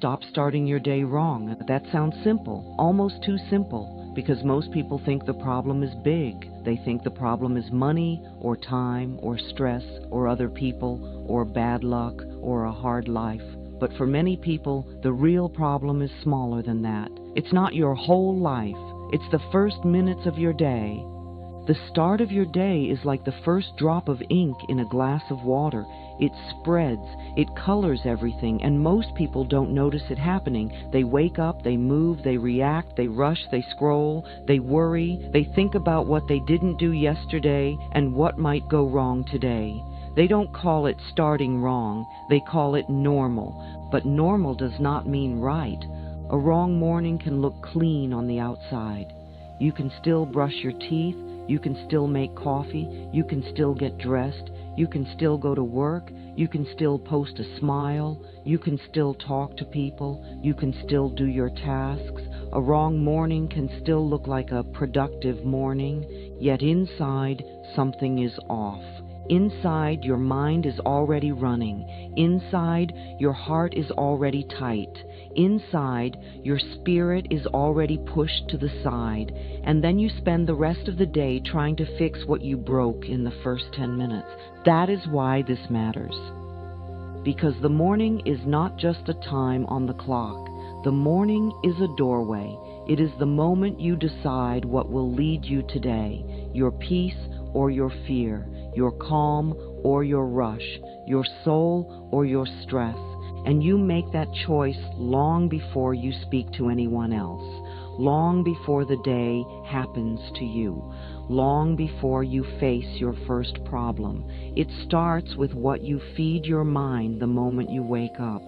stop starting your day wrong. That sounds simple, almost too simple, because most people think the problem is big. They think the problem is money, or time, or stress, or other people, or bad luck, or a hard life. But for many people, the real problem is smaller than that. It's not your whole life. It's the first minutes of your day. The start of your day is like the first drop of ink in a glass of water. It spreads, it colors everything, and most people don't notice it happening. They wake up, they move, they react, they rush, they scroll, they worry, they think about what they didn't do yesterday and what might go wrong today. They don't call it starting wrong, they call it normal. But normal does not mean right. A wrong morning can look clean on the outside. You can still brush your teeth, you can still make coffee, you can still get dressed, you can still go to work, you can still post a smile, you can still talk to people, you can still do your tasks. A wrong morning can still look like a productive morning, yet inside something is off. Inside, your mind is already running. Inside, your heart is already tight. Inside, your spirit is already pushed to the side. And then you spend the rest of the day trying to fix what you broke in the first 10 minutes. That is why this matters. Because the morning is not just a time on the clock. The morning is a doorway. It is the moment you decide what will lead you today, your peace or your fear, your calm or your rush, your soul or your stress. And you make that choice long before you speak to anyone else, long before the day happens to you, long before you face your first problem. It starts with what you feed your mind the moment you wake up.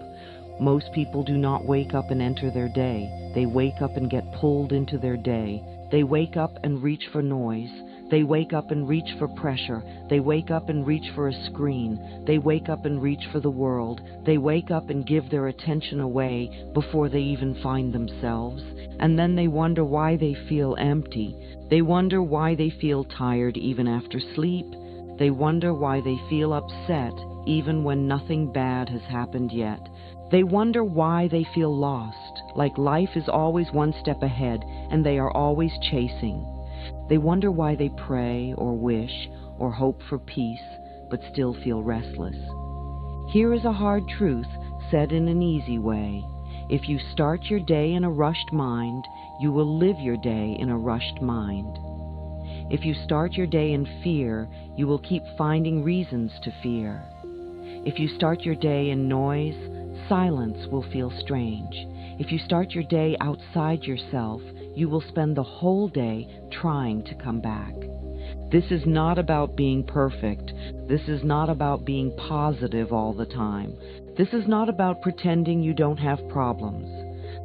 Most people do not wake up and enter their day. They wake up and get pulled into their day. They wake up and reach for noise. They wake up and reach for pressure. They wake up and reach for a screen. They wake up and reach for the world. They wake up and give their attention away before they even find themselves. And then they wonder why they feel empty. They wonder why they feel tired even after sleep. They wonder why they feel upset even when nothing bad has happened yet. They wonder why they feel lost, like life is always one step ahead and they are always chasing. They wonder why they pray or wish or hope for peace, but still feel restless. Here is a hard truth said in an easy way. If you start your day in a rushed mind, you will live your day in a rushed mind. If you start your day in fear, you will keep finding reasons to fear. If you start your day in noise, silence will feel strange. If you start your day outside yourself, you will spend the whole day trying to come back. This is not about being perfect. This is not about being positive all the time. This is not about pretending you don't have problems.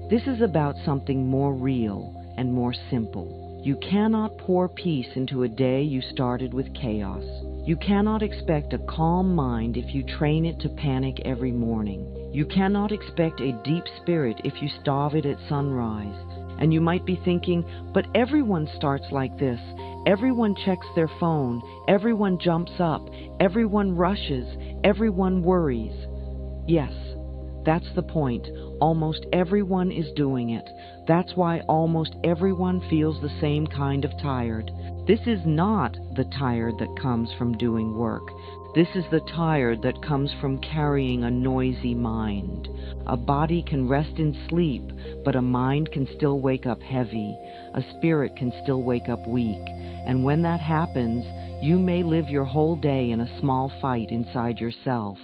This is about something more real and more simple. You cannot pour peace into a day you started with chaos. You cannot expect a calm mind if you train it to panic every morning. You cannot expect a deep spirit if you starve it at sunrise. And you might be thinking, but everyone starts like this. Everyone checks their phone. Everyone jumps up. Everyone rushes. Everyone worries. Yes, that's the point. Almost everyone is doing it. That's why almost everyone feels the same kind of tired. This is not the tired that comes from doing work. This is the tired that comes from carrying a noisy mind. A body can rest in sleep, but a mind can still wake up heavy. A spirit can still wake up weak. And when that happens, you may live your whole day in a small fight inside yourself.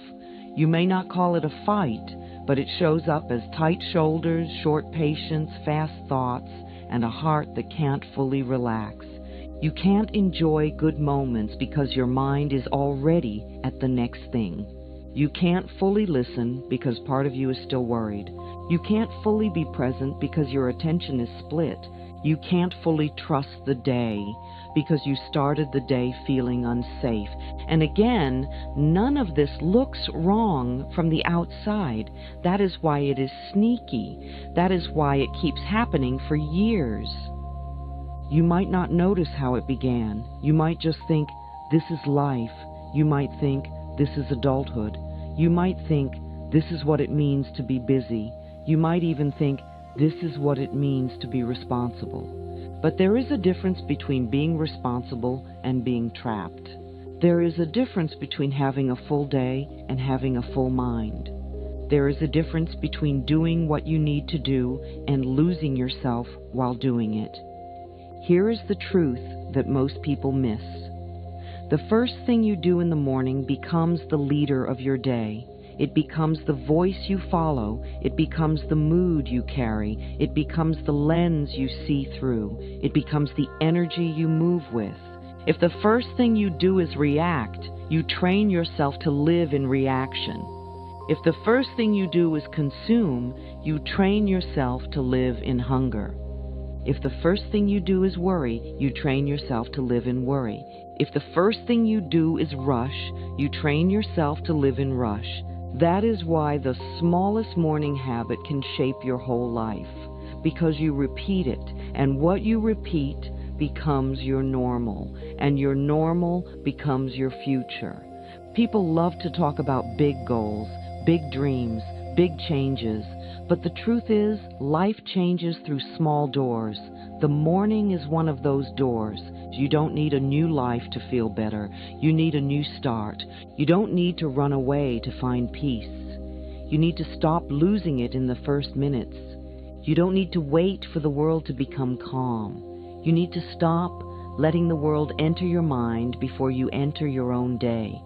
You may not call it a fight, but it shows up as tight shoulders, short patience, fast thoughts, and a heart that can't fully relax. You can't enjoy good moments because your mind is already at the next thing. You can't fully listen because part of you is still worried. You can't fully be present because your attention is split. You can't fully trust the day because you started the day feeling unsafe. And again, none of this looks wrong from the outside. That is why it is sneaky. That is why it keeps happening for years. You might not notice how it began. You might just think, this is life. You might think, this is adulthood. You might think, this is what it means to be busy. You might even think, this is what it means to be responsible. But there is a difference between being responsible and being trapped. There is a difference between having a full day and having a full mind. There is a difference between doing what you need to do and losing yourself while doing it. Here is the truth that most people miss. The first thing you do in the morning becomes the leader of your day. It becomes the voice you follow. It becomes the mood you carry. It becomes the lens you see through. It becomes the energy you move with. If the first thing you do is react, you train yourself to live in reaction. If the first thing you do is consume, you train yourself to live in hunger. If the first thing you do is worry, you train yourself to live in worry. If the first thing you do is rush, you train yourself to live in rush. That is why the smallest morning habit can shape your whole life, because you repeat it, and what you repeat becomes your normal, and your normal becomes your future. People love to talk about big goals, big dreams, big changes, but the truth is, life changes through small doors. The morning is one of those doors. You don't need a new life to feel better. You need a new start. You don't need to run away to find peace. You need to stop losing it in the first minutes. You don't need to wait for the world to become calm. You need to stop letting the world enter your mind before you enter your own day.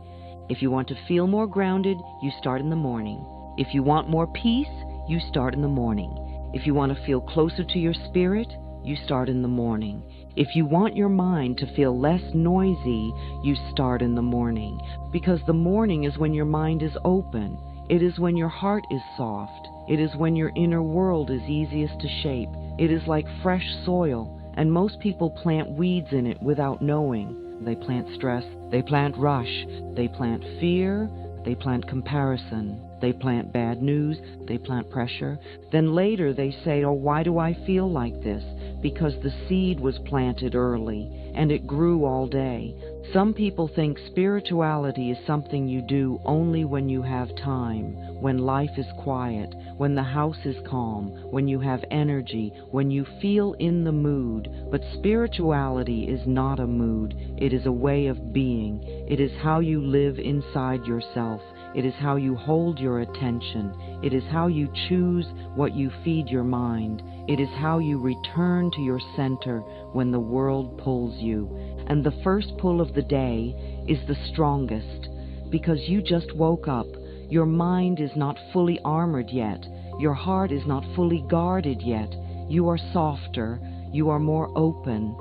If you want to feel more grounded, you start in the morning. If you want more peace, you start in the morning. If you want to feel closer to your spirit, you start in the morning. If you want your mind to feel less noisy, you start in the morning. Because the morning is when your mind is open. It is when your heart is soft. It is when your inner world is easiest to shape. It is like fresh soil, and most people plant weeds in it without knowing. They plant stress, they plant rush, they plant fear, they plant comparison, they plant bad news, they plant pressure. Then later they say, oh, why do I feel like this? Because the seed was planted early, and it grew all day. Some people think spirituality is something you do only when you have time, when life is quiet, when the house is calm, when you have energy, when you feel in the mood. But spirituality is not a mood. It is a way of being. It is how you live inside yourself. It is how you hold your attention. It is how you choose what you feed your mind. It is how you return to your center when the world pulls you. And the first pull of the day is the strongest, because you just woke up. Your mind is not fully armored yet. Your heart is not fully guarded yet. You are softer. You are more open.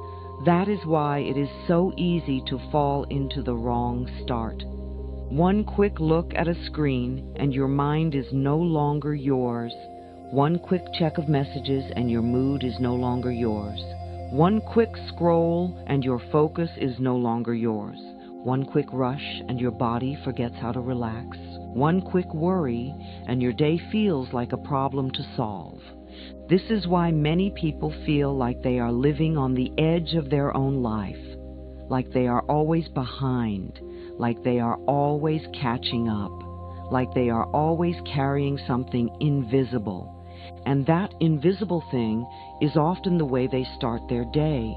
That is why it is so easy to fall into the wrong start. One quick look at a screen and your mind is no longer yours. One quick check of messages and your mood is no longer yours. One quick scroll and your focus is no longer yours. One quick rush and your body forgets how to relax. One quick worry and your day feels like a problem to solve. This is why many people feel like they are living on the edge of their own life, like they are always behind, like they are always catching up, like they are always carrying something invisible. And that invisible thing is often the way they start their day.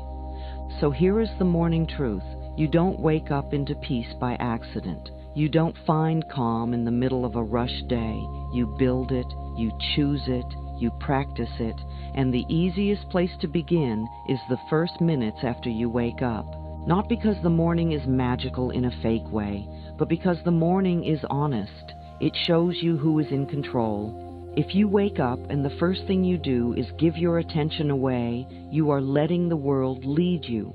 So here is the morning truth. You don't wake up into peace by accident. You don't find calm in the middle of a rush day. You build it, you choose it, you practice it, and the easiest place to begin is the first minutes after you wake up. Not because the morning is magical in a fake way, but because the morning is honest. It shows you who is in control. If you wake up and the first thing you do is give your attention away, you are letting the world lead you.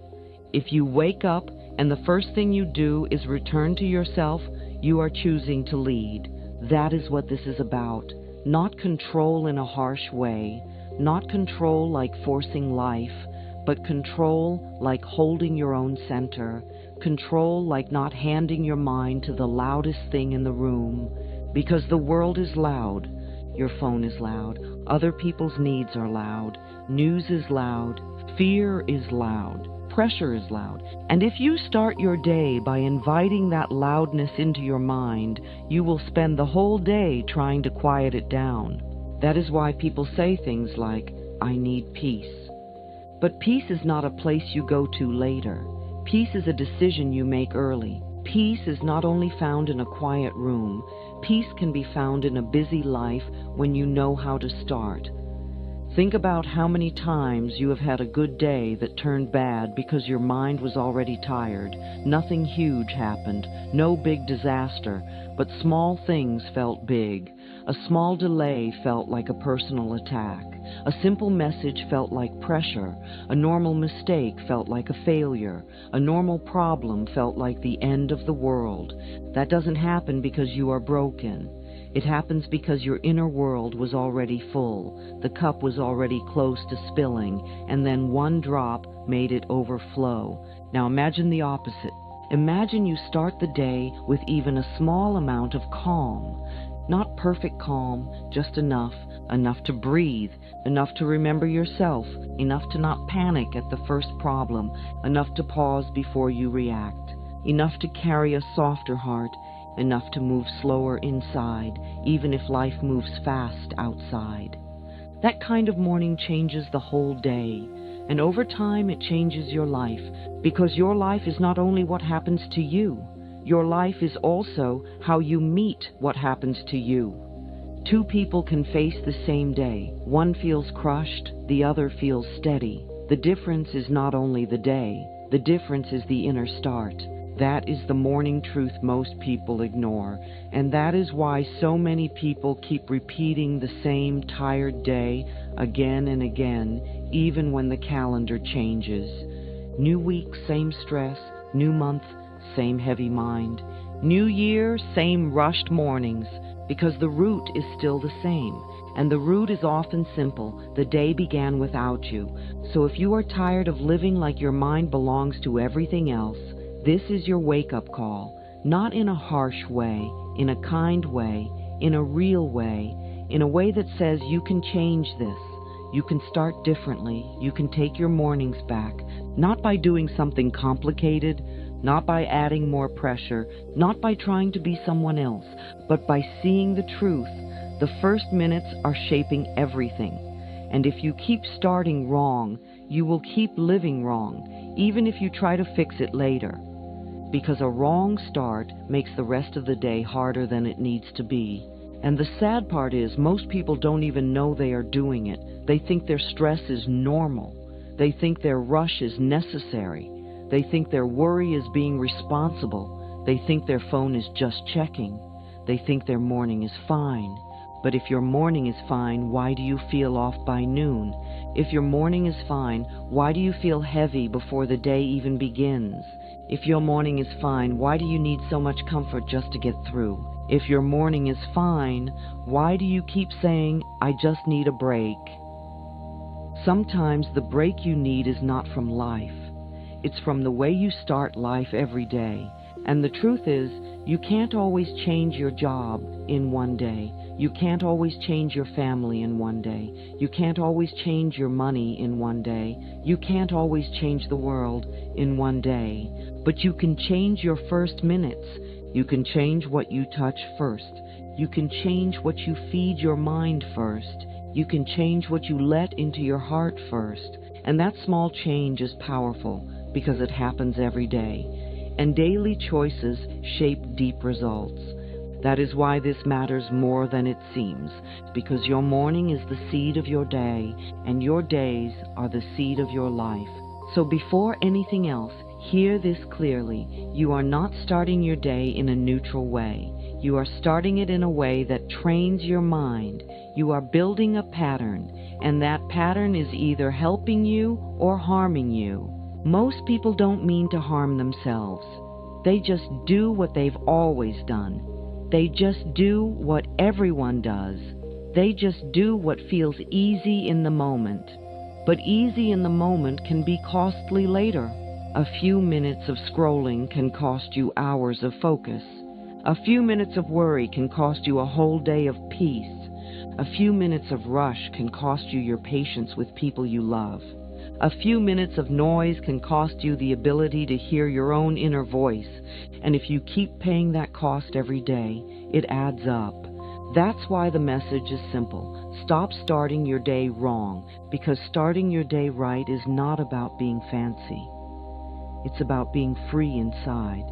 If you wake up and the first thing you do is return to yourself, you are choosing to lead. That is what this is about. Not control in a harsh way, not control like forcing life, but control like holding your own center, control like not handing your mind to the loudest thing in the room, because the world is loud. Your phone is loud. Other people's needs are loud. News is loud. Fear is loud. Pressure is loud. And if you start your day by inviting that loudness into your mind, you will spend the whole day trying to quiet it down. That is why people say things like, "I need peace." But peace is not a place you go to later. Peace is a decision you make early. Peace is not only found in a quiet room. Peace can be found in a busy life when you know how to start. Think about how many times you have had a good day that turned bad because your mind was already tired. Nothing huge happened, no big disaster, but small things felt big. A small delay felt like a personal attack. A simple message felt like pressure. A normal mistake felt like a failure. A normal problem felt like the end of the world. That doesn't happen because you are broken. It happens because your inner world was already full. The cup was already close to spilling, and then one drop made it overflow. Now imagine the opposite. Imagine you start the day with even a small amount of calm. Not perfect calm, just enough to breathe, enough to remember yourself, enough to not panic at the first problem, enough to pause before you react, enough to carry a softer heart, enough to move slower inside, even if life moves fast outside. That kind of morning changes the whole day, and over time it changes your life, because your life is not only what happens to you, your life is also how you meet what happens to you. Two people can face the same day. One feels crushed, the other feels steady. The difference is not only the day, the difference is the inner start. That is the morning truth most people ignore, and that is why so many people keep repeating the same tired day again and again, even when the calendar changes. New week, same stress. New month, same heavy mind. New year, same rushed mornings, because the root is still the same, and the root is often simple. The day began without you. So if you are tired of living like your mind belongs to everything else, this is your wake-up call, not in a harsh way, in a kind way, in a real way, in a way that says you can change this, you can start differently, you can take your mornings back, not by doing something complicated, not by adding more pressure, not by trying to be someone else, but by seeing the truth. The first minutes are shaping everything, and if you keep starting wrong, you will keep living wrong, even if you try to fix it later. Because a wrong start makes the rest of the day harder than it needs to be. And the sad part is most people don't even know they are doing it. They think their stress is normal. They think their rush is necessary. They think their worry is being responsible. They think their phone is just checking. They think their morning is fine. But if your morning is fine, why do you feel off by noon? If your morning is fine, why do you feel heavy before the day even begins? If your morning is fine, why do you need so much comfort just to get through? If your morning is fine, why do you keep saying, "I just need a break"? Sometimes the break you need is not from life. It's from the way you start life every day. And the truth is, you can't always change your job in one day. You can't always change your family in one day. You can't always change your money in one day. You can't always change the world in one day. But you can change your first minutes. You can change what you touch first. You can change what you feed your mind first. You can change what you let into your heart first. And that small change is powerful because it happens every day. And daily choices shape deep results. That is why this matters more than it seems, because your morning is the seed of your day, and your days are the seed of your life. So before anything else, hear this clearly. You are not starting your day in a neutral way. You are starting it in a way that trains your mind. You are building a pattern, and that pattern is either helping you or harming you. Most people don't mean to harm themselves. They just do what they've always done. They just do what everyone does. They just do what feels easy in the moment. But easy in the moment can be costly later. A few minutes of scrolling can cost you hours of focus. A few minutes of worry can cost you a whole day of peace. A few minutes of rush can cost you your patience with people you love. A few minutes of noise can cost you the ability to hear your own inner voice, and if you keep paying that cost every day, it adds up. That's why the message is simple. Stop starting your day wrong, because starting your day right is not about being fancy. It's about being free inside.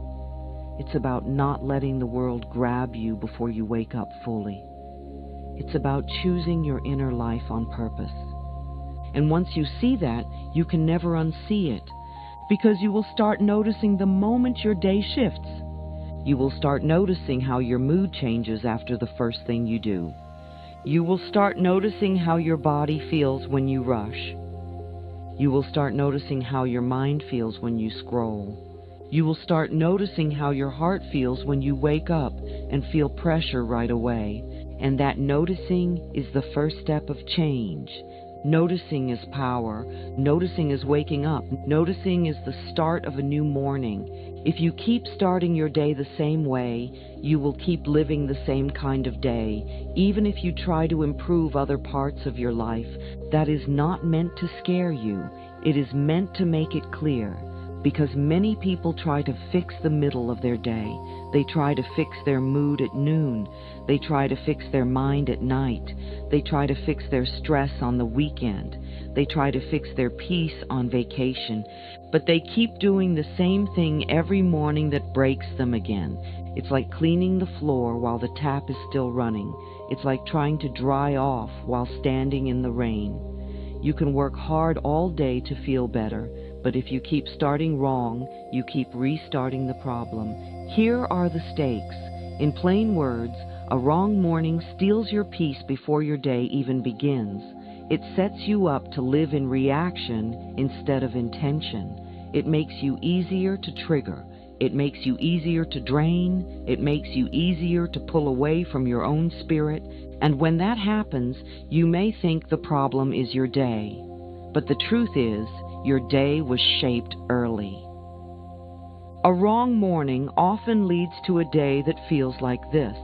It's about not letting the world grab you before you wake up fully. It's about choosing your inner life on purpose. And once you see that, you can never unsee it, because you will start noticing the moment your day shifts. You will start noticing how your mood changes after the first thing you do. You will start noticing how your body feels when you rush. You will start noticing how your mind feels when you scroll. You will start noticing how your heart feels when you wake up and feel pressure right away. And that noticing is the first step of change. Noticing is power. Noticing is waking up. Noticing is the start of a new morning. If you keep starting your day the same way, you will keep living the same kind of day. Even if you try to improve other parts of your life, that is not meant to scare you. It is meant to make it clear. Because many people try to fix the middle of their day. They try to fix their mood at noon. They try to fix their mind at night. They try to fix their stress on the weekend. They try to fix their peace on vacation. But they keep doing the same thing every morning that breaks them again. It's like cleaning the floor while the tap is still running. It's like trying to dry off while standing in the rain. You can work hard all day to feel better, but if you keep starting wrong, you keep restarting the problem. Here are the stakes. In plain words, a wrong morning steals your peace before your day even begins. It sets you up to live in reaction instead of intention. It makes you easier to trigger. It makes you easier to drain. It makes you easier to pull away from your own spirit. And when that happens, you may think the problem is your day. But the truth is, your day was shaped early. A wrong morning often leads to a day that feels like this.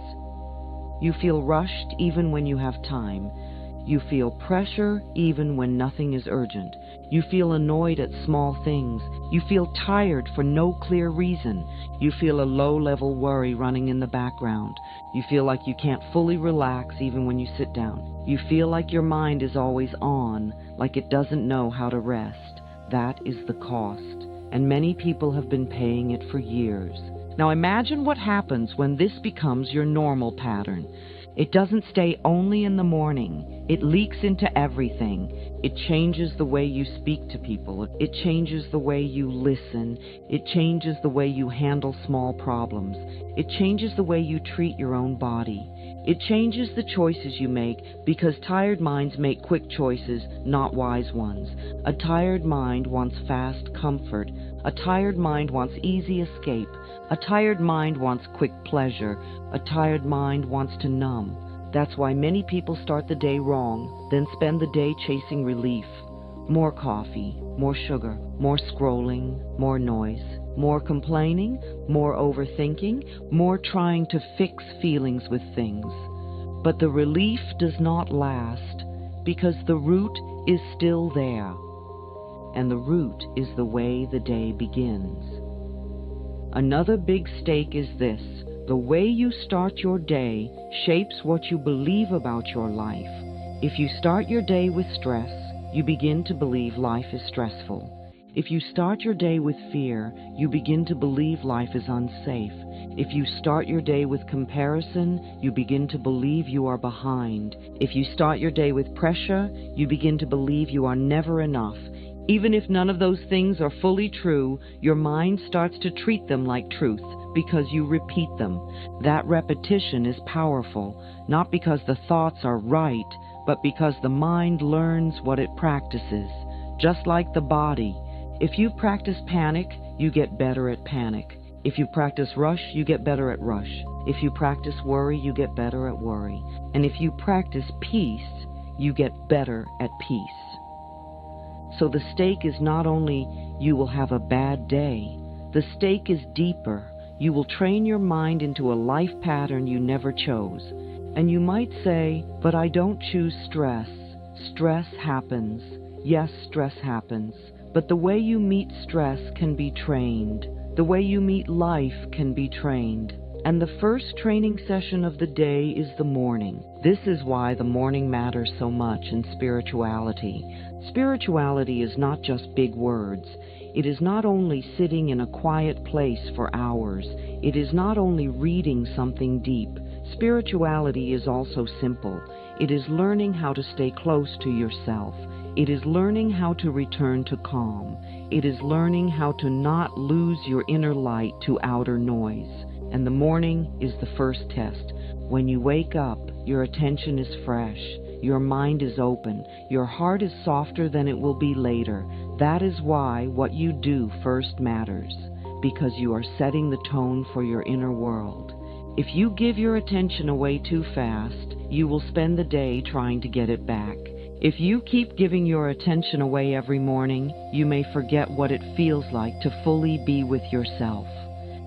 You feel rushed even when you have time. You feel pressure even when nothing is urgent. You feel annoyed at small things. You feel tired for no clear reason. You feel a low-level worry running in the background. You feel like you can't fully relax even when you sit down. You feel like your mind is always on, like it doesn't know how to rest. That is the cost, and many people have been paying it for years. Now imagine what happens when this becomes your normal pattern. It doesn't stay only in the morning. It leaks into everything. It changes the way you speak to people. It changes the way you listen. It changes the way you handle small problems. It changes the way you treat your own body. It changes the choices you make, because tired minds make quick choices, not wise ones. A tired mind wants fast comfort. A tired mind wants easy escape. A tired mind wants quick pleasure. A tired mind wants to numb. That's why many people start the day wrong, then spend the day chasing relief. More coffee, more sugar, more scrolling, more noise, more complaining, more overthinking, more trying to fix feelings with things. But the relief does not last, because the root is still there. And the root is the way the day begins. Another big stake is this. The way you start your day shapes what you believe about your life. If you start your day with stress, you begin to believe life is stressful. If you start your day with fear, you begin to believe life is unsafe. If you start your day with comparison, you begin to believe you are behind. If you start your day with pressure, you begin to believe you are never enough. Even if none of those things are fully true, your mind starts to treat them like truth because you repeat them. That repetition is powerful, not because the thoughts are right, but because the mind learns what it practices. Just like the body. If you practice panic, you get better at panic. If you practice rush, you get better at rush. If you practice worry, you get better at worry. And if you practice peace, you get better at peace. So the stake is not only you will have a bad day, the stake is deeper. You will train your mind into a life pattern you never chose. And you might say, but I don't choose stress. Stress happens. Yes, stress happens. But the way you meet stress can be trained. The way you meet life can be trained. And the first training session of the day is the morning. This is why the morning matters so much in spirituality. Spirituality is not just big words. It is not only sitting in a quiet place for hours. It is not only reading something deep. Spirituality is also simple. It is learning how to stay close to yourself. It is learning how to return to calm. It is learning how to not lose your inner light to outer noise. And the morning is the first test. When you wake up, your attention is fresh. Your mind is open. Your heart is softer than it will be later. That is why what you do first matters, because you are setting the tone for your inner world. If you give your attention away too fast, you will spend the day trying to get it back. If you keep giving your attention away every morning, you may forget what it feels like to fully be with yourself.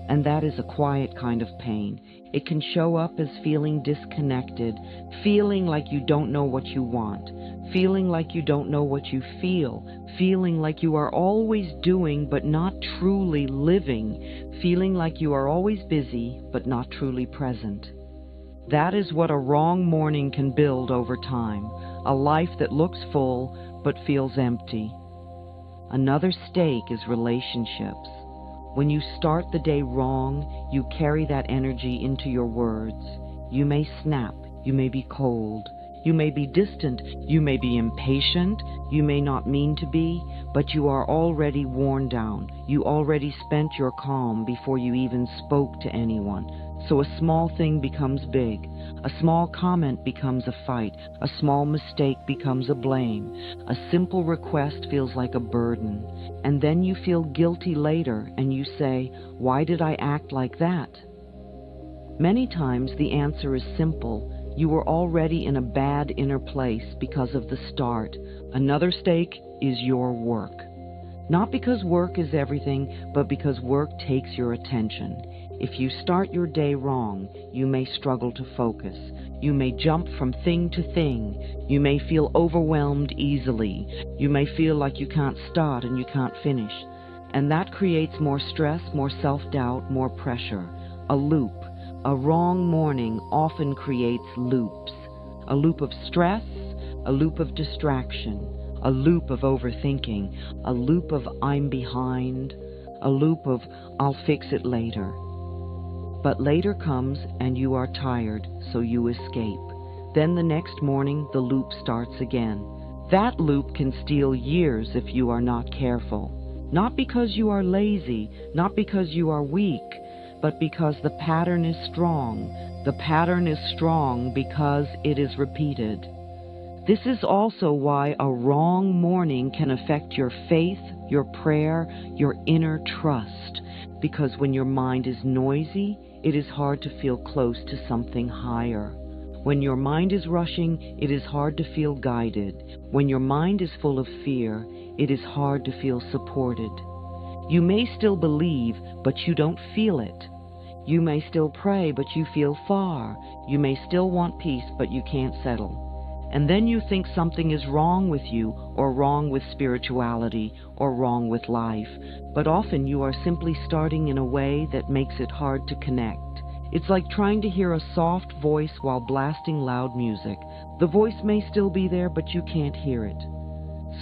And that is a quiet kind of pain. It can show up as feeling disconnected, feeling like you don't know what you want, feeling like you don't know what you feel, feeling like you are always doing but not truly living, feeling like you are always busy but not truly present. That is what a wrong morning can build over time, a life that looks full but feels empty. Another stake is relationships. When you start the day wrong, you carry that energy into your words. You may snap, you may be cold, you may be distant, you may be impatient, you may not mean to be, but you are already worn down. You already spent your calm before you even spoke to anyone. So a small thing becomes big. A small comment becomes a fight. A small mistake becomes a blame. A simple request feels like a burden. And then you feel guilty later and you say, "Why did I act like that?" Many times the answer is simple. You were already in a bad inner place because of the start. Another stake is your work. Not because work is everything, but because work takes your attention. If you start your day wrong, you may struggle to focus. You may jump from thing to thing. You may feel overwhelmed easily. You may feel like you can't start and you can't finish. And that creates more stress, more self-doubt, more pressure. A loop. A wrong morning often creates loops. A loop of stress, a loop of distraction, a loop of overthinking, a loop of I'm behind, a loop of I'll fix it later. But later comes and you are tired, so you escape. Then the next morning the loop starts again. That loop can steal years if you are not careful. Not because you are lazy, not because you are weak, but because the pattern is strong. The pattern is strong because it is repeated. This is also why a wrong morning can affect your faith, your prayer, your inner trust. Because when your mind is noisy, it is hard to feel close to something higher. When your mind is rushing, it is hard to feel guided. When your mind is full of fear, it is hard to feel supported. You may still believe, but you don't feel it. You may still pray, but you feel far. You may still want peace, but you can't settle. And then you think something is wrong with you, or wrong with spirituality, or wrong with life. But often you are simply starting in a way that makes it hard to connect. It's like trying to hear a soft voice while blasting loud music. The voice may still be there, but you can't hear it.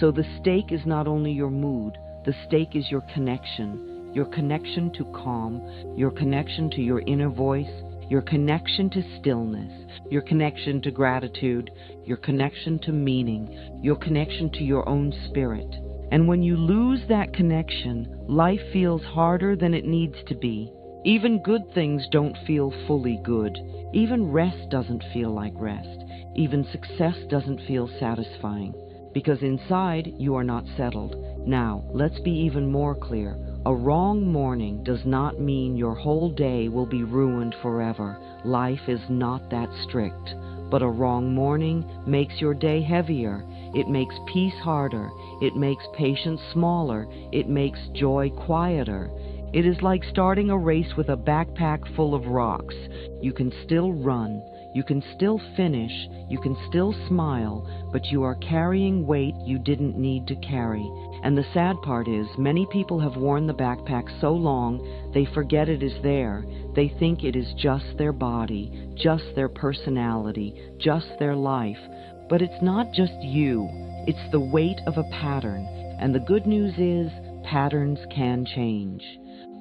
So the stake is not only your mood, the stake is your connection to calm, your connection to your inner voice, your connection to stillness, your connection to gratitude, your connection to meaning, your connection to your own spirit. And when you lose that connection, life feels harder than it needs to be. Even good things don't feel fully good. Even rest doesn't feel like rest. Even success doesn't feel satisfying. Because inside, you are not settled. Now, let's be even more clear. A wrong morning does not mean your whole day will be ruined forever. Life is not that strict. But a wrong morning makes your day heavier. It makes peace harder. It makes patience smaller. It makes joy quieter. It is like starting a race with a backpack full of rocks. You can still run. You can still finish, you can still smile, but you are carrying weight you didn't need to carry. And the sad part is, many people have worn the backpack so long, they forget it is there. They think it is just their body, just their personality, just their life. But it's not just you, it's the weight of a pattern. And the good news is, patterns can change.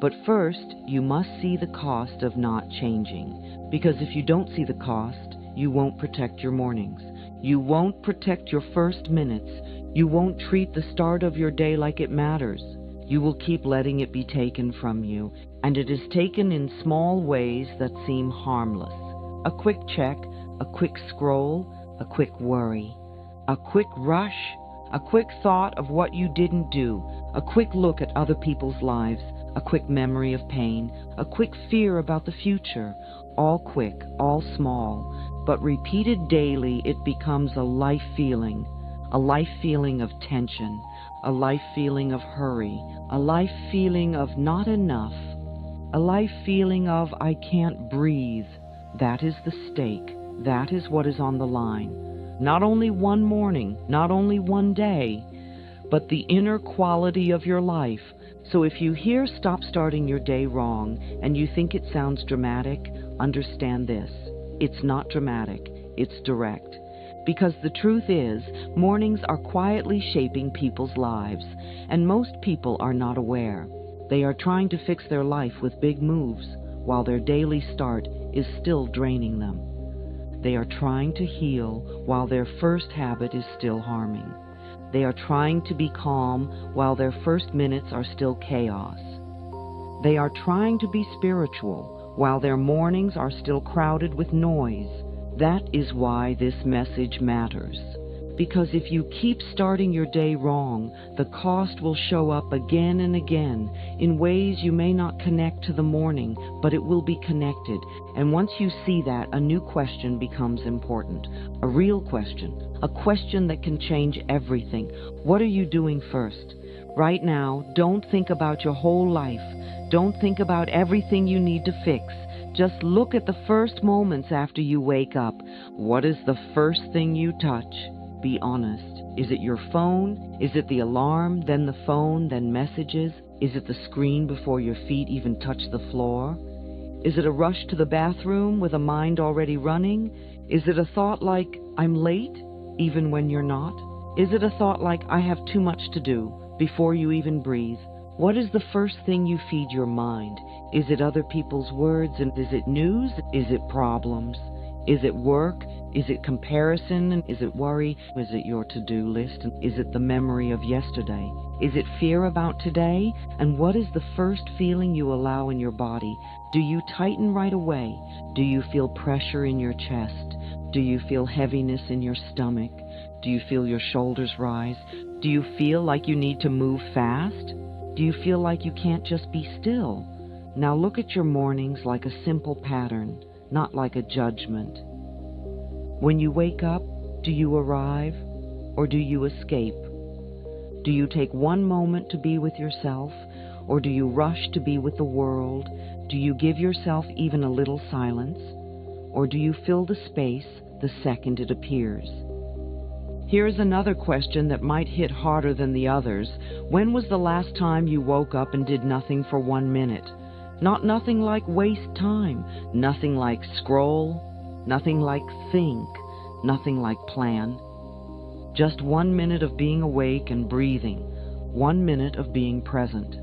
But first, you must see the cost of not changing. Because if you don't see the cost, you won't protect your mornings. You won't protect your first minutes. You won't treat the start of your day like it matters. You will keep letting it be taken from you, and it is taken in small ways that seem harmless. A quick check, a quick scroll, a quick worry, a quick rush, a quick thought of what you didn't do, a quick look at other people's lives, a quick memory of pain, a quick fear about the future. All quick, all small, but repeated daily it becomes a life feeling of tension, a life feeling of hurry, a life feeling of not enough, a life feeling of I can't breathe. That is the stake. That is what is on the line. Not only one morning, not only one day, but the inner quality of your life. So if you hear stop starting your day wrong and you think it sounds dramatic, understand this. It's not dramatic, it's direct. Because the truth is, mornings are quietly shaping people's lives, and most people are not aware. They are trying to fix their life with big moves, while their daily start is still draining them. They are trying to heal while their first habit is still harming. They are trying to be calm while their first minutes are still chaos. They are trying to be spiritual while their mornings are still crowded with noise. That is why this message matters. Because if you keep starting your day wrong, the cost will show up again and again in ways you may not connect to the morning, but it will be connected. And once you see that, a new question becomes important. A real question. A question that can change everything. What are you doing first? Right now, don't think about your whole life. Don't think about everything you need to fix. Just look at the first moments after you wake up. What is the first thing you touch? Be honest. Is it your phone? Is it the alarm, then the phone, then messages? Is it the screen before your feet even touch the floor? Is it a rush to the bathroom with a mind already running? Is it a thought like, I'm late, even when you're not? Is it a thought like, I have too much to do, before you even breathe? What is the first thing you feed your mind? Is it other people's words, and is it news? Is it problems? Is it work? Is it comparison? Is it worry? Is it your to-do list? Is it the memory of yesterday? Is it fear about today? And what is the first feeling you allow in your body? Do you tighten right away? Do you feel pressure in your chest? Do you feel heaviness in your stomach? Do you feel your shoulders rise? Do you feel like you need to move fast? Do you feel like you can't just be still? Now look at your mornings like a simple pattern, not like a judgment. When you wake up, do you arrive or do you escape? Do you take one moment to be with yourself, or do you rush to be with the world? Do you give yourself even a little silence, or do you fill the space the second it appears? Here's another question that might hit harder than the others. When was the last time you woke up and did nothing for 1 minute? Nothing like waste time, nothing like scroll, nothing like think, nothing like plan. Just 1 minute of being awake and breathing, 1 minute of being present,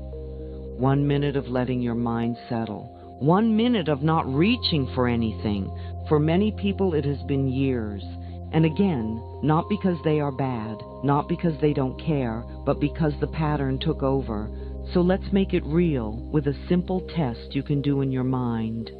1 minute of letting your mind settle, 1 minute of not reaching for anything. For many people it has been years. And again, not because they are bad, not because they don't care, but because the pattern took over. So let's make it real with a simple test you can do in your mind.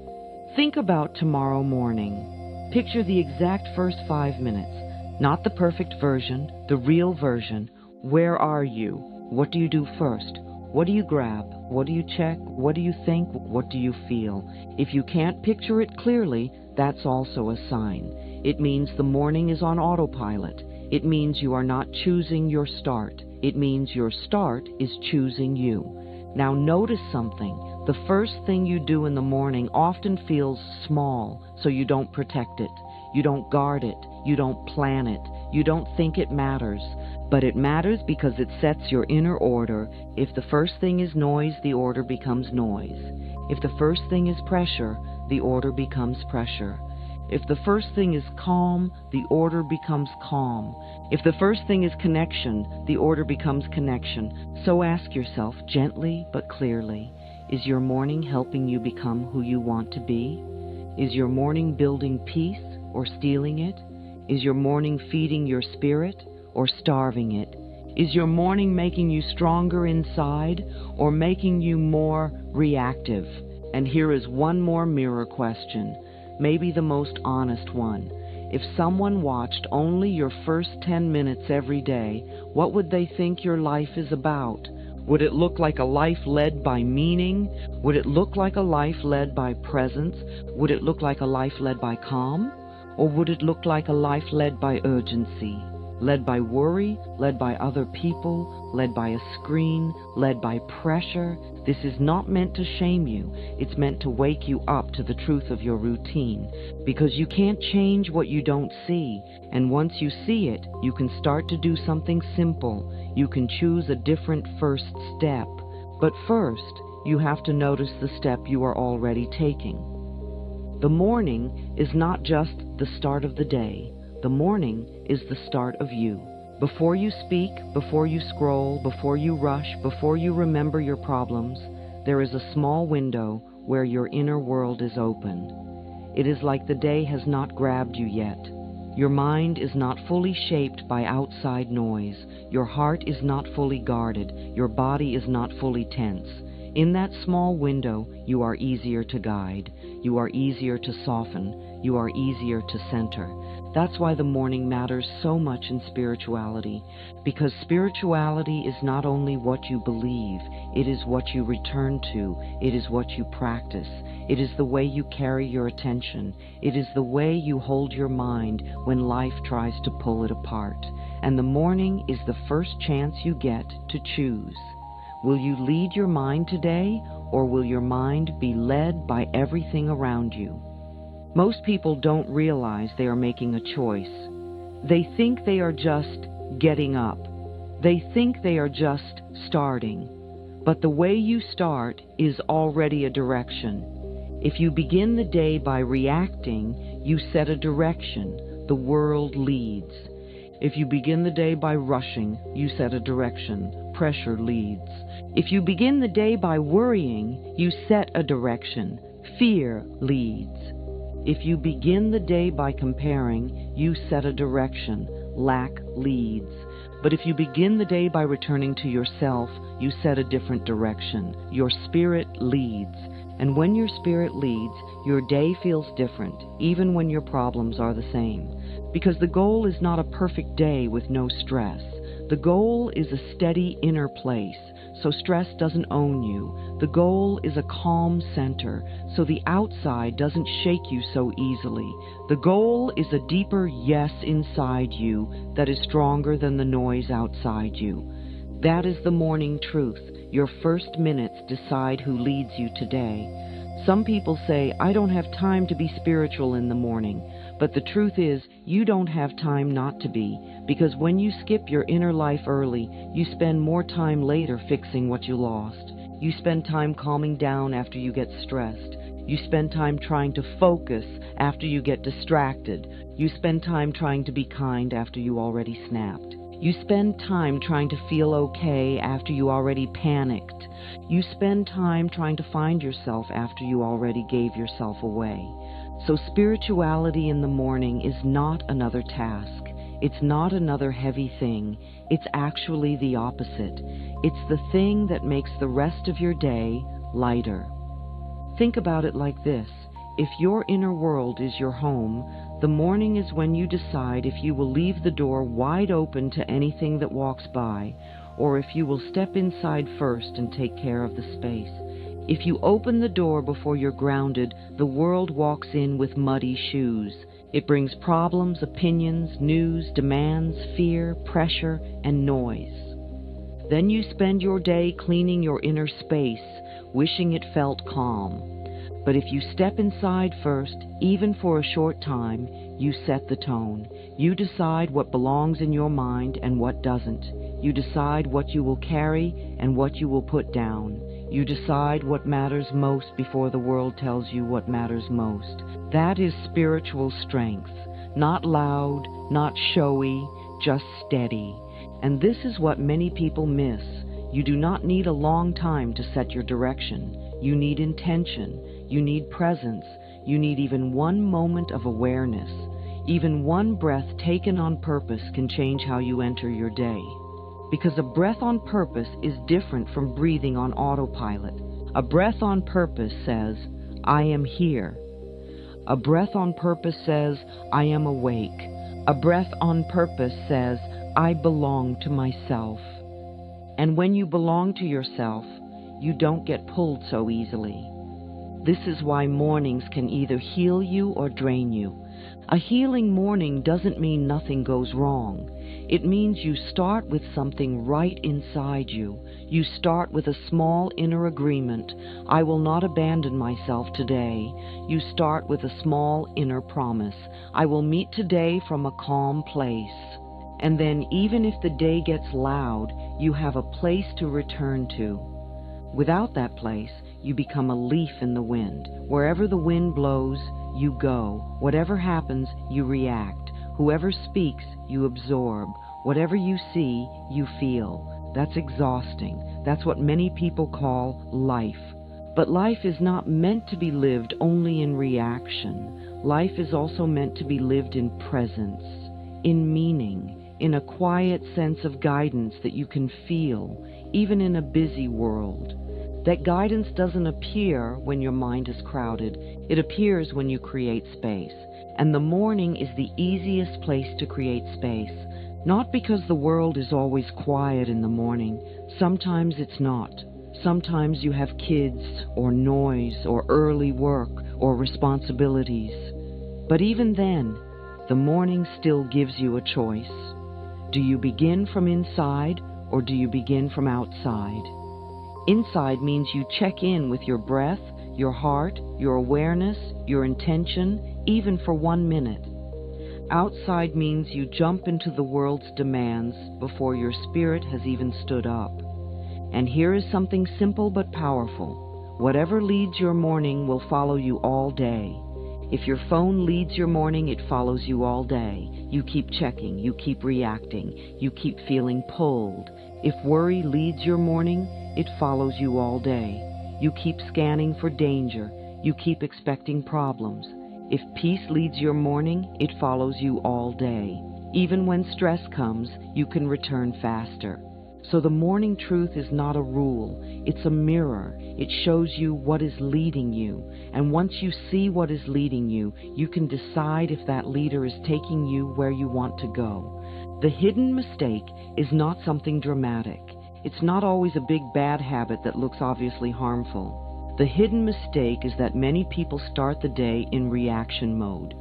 Think about tomorrow morning. Picture the exact first 5 minutes. Not the perfect version, the real version. Where are you? What do you do first? What do you grab? What do you check? What do you think? What do you feel? If you can't picture it clearly, that's also a sign. It means the morning is on autopilot. It means you are not choosing your start. It means your start is choosing you. Now notice something. The first thing you do in the morning often feels small, so you don't protect it. You don't guard it. You don't plan it. You don't think it matters. But it matters because it sets your inner order. If the first thing is noise, the order becomes noise. If the first thing is pressure, the order becomes pressure. If the first thing is calm, the order becomes calm. If the first thing is connection, the order becomes connection. So ask yourself gently but clearly, is your morning helping you become who you want to be? Is your morning building peace or stealing it? Is your morning feeding your spirit or starving it? Is your morning making you stronger inside or making you more reactive? And here is one more mirror question, maybe the most honest one. If someone watched only your first 10 minutes every day, what would they think your life is about? Would it look like a life led by meaning? Would it look like a life led by presence? Would it look like a life led by calm? Or would it look like a life led by urgency? Led by worry, led by other people, led by a screen, led by pressure? This is not meant to shame you. It's meant to wake you up to the truth of your routine. Because you can't change what you don't see. And once you see it, you can start to do something simple. You can choose a different first step. But first, you have to notice the step you are already taking. The morning is not just the start of the day. The morning is the start of you. Before you speak, before you scroll, before you rush, before you remember your problems, there is a small window where your inner world is open. It is like the day has not grabbed you yet. Your mind is not fully shaped by outside noise. Your heart is not fully guarded. Your body is not fully tense. In that small window, you are easier to guide. You are easier to soften. You are easier to center. That's why the morning matters so much in spirituality, because spirituality is not only what you believe, it is what you return to, it is what you practice, it is the way you carry your attention, it is the way you hold your mind when life tries to pull it apart. And the morning is the first chance you get to choose. Will you lead your mind today, or will your mind be led by everything around you? Most people don't realize they are making a choice. They think they are just getting up. They think they are just starting. But the way you start is already a direction. If you begin the day by reacting, you set a direction. The world leads. If you begin the day by rushing, you set a direction. Pressure leads. If you begin the day by worrying, you set a direction. Fear leads. If you begin the day by comparing, you set a direction. Lack leads. But if you begin the day by returning to yourself, you set a different direction. Your spirit leads. And when your spirit leads, your day feels different, even when your problems are the same. Because the goal is not a perfect day with no stress. The goal is a steady inner place, so stress doesn't own you. The goal is a calm center, so the outside doesn't shake you so easily. The goal is a deeper yes inside you that is stronger than the noise outside you. That is the morning truth. Your first minutes decide who leads you today. Some people say, I don't have time to be spiritual in the morning. But the truth is, you don't have time not to be, because when you skip your inner life early, you spend more time later fixing what you lost. You spend time calming down after you get stressed. You spend time trying to focus after you get distracted. You spend time trying to be kind after you already snapped. You spend time trying to feel okay after you already panicked. You spend time trying to find yourself after you already gave yourself away. So spirituality in the morning is not another task. It's not another heavy thing. It's actually the opposite. It's the thing that makes the rest of your day lighter. Think about it like this. If your inner world is your home, the morning is when you decide if you will leave the door wide open to anything that walks by, or if you will step inside first and take care of the space. If you open the door before you're grounded, the world walks in with muddy shoes. It brings problems, opinions, news, demands, fear, pressure, and noise. Then you spend your day cleaning your inner space, wishing it felt calm. But if you step inside first, even for a short time, you set the tone. You decide what belongs in your mind and what doesn't. You decide what you will carry and what you will put down. You decide what matters most before the world tells you what matters most. That is spiritual strength. Not loud, not showy, just steady. And this is what many people miss. You do not need a long time to set your direction. You need intention. You need presence. You need even one moment of awareness. Even one breath taken on purpose can change how you enter your day. Because a breath on purpose is different from breathing on autopilot. A breath on purpose says, I am here. A breath on purpose says, I am awake. A breath on purpose says, I belong to myself. And when you belong to yourself, you don't get pulled so easily. This is why mornings can either heal you or drain you. A healing morning doesn't mean nothing goes wrong. It means you start with something right inside you. You start with a small inner agreement. I will not abandon myself today. You start with a small inner promise. I will meet today from a calm place. And then even if the day gets loud, you have a place to return to. Without that place, you become a leaf in the wind. Wherever the wind blows, you go. Whatever happens, you react. Whoever speaks, you absorb. Whatever you see, you feel. That's exhausting. That's what many people call life. But life is not meant to be lived only in reaction. Life is also meant to be lived in presence, in meaning, in a quiet sense of guidance that you can feel, even in a busy world. That guidance doesn't appear when your mind is crowded. It appears when you create space. And the morning is the easiest place to create space. Not because the world is always quiet in the morning. Sometimes it's not. Sometimes you have kids, or noise, or early work, or responsibilities. But even then, the morning still gives you a choice. Do you begin from inside, or do you begin from outside? Inside means you check in with your breath, your heart, your awareness, your intention, even for 1 minute. Outside means you jump into the world's demands before your spirit has even stood up. And here is something simple but powerful. Whatever leads your morning will follow you all day. If your phone leads your morning, it follows you all day. You keep checking, you keep reacting, you keep feeling pulled. If worry leads your morning, it follows you all day. You keep scanning for danger. You keep expecting problems. If peace leads your morning, it follows you all day. Even when stress comes, you can return faster. So the morning truth is not a rule. It's a mirror. It shows you what is leading you. And once you see what is leading you, you can decide if that leader is taking you where you want to go. The hidden mistake is not something dramatic. It's not always a big bad habit that looks obviously harmful. The hidden mistake is that many people start the day in reaction mode.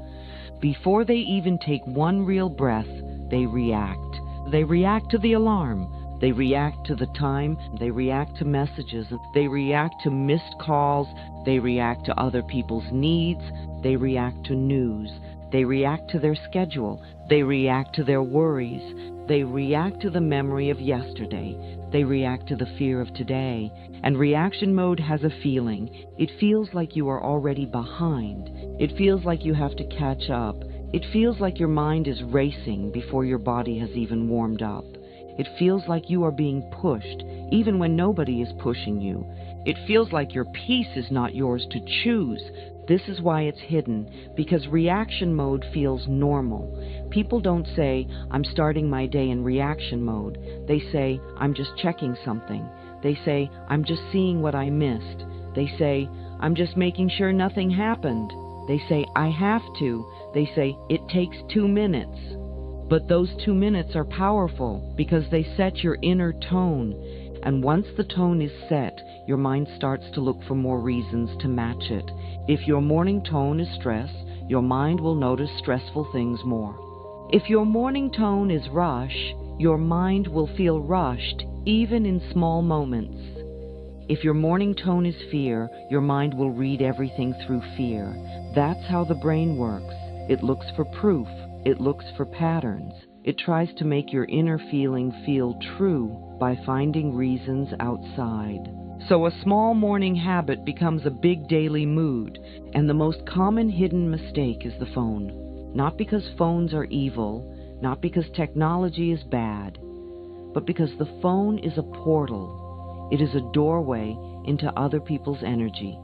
Before they even take one real breath, they react. They react to the alarm. They react to the time. They react to messages. They react to missed calls. They react to other people's needs. They react to news. They react to their schedule. They react to their worries. They react to the memory of yesterday. They react to the fear of today. And reaction mode has a feeling. It feels like you are already behind. It feels like you have to catch up. It feels like your mind is racing before your body has even warmed up. It feels like you are being pushed, even when nobody is pushing you. It feels like your peace is not yours to choose. This is why it's hidden, because reaction mode feels normal. People don't say, I'm starting my day in reaction mode. They say, I'm just checking something. They say, I'm just seeing what I missed. They say, I'm just making sure nothing happened. They say, I have to. They say, it takes 2 minutes. But those 2 minutes are powerful because they set your inner tone. And once the tone is set, your mind starts to look for more reasons to match it. If your morning tone is stress, your mind will notice stressful things more. If your morning tone is rush, your mind will feel rushed even in small moments. If your morning tone is fear, your mind will read everything through fear. That's how the brain works. It looks for proof. It looks for patterns. It tries to make your inner feeling feel true by finding reasons outside. So a small morning habit becomes a big daily mood, and the most common hidden mistake is the phone. Not because phones are evil, not because technology is bad, but because the phone is a portal. It is a doorway into other people's energy,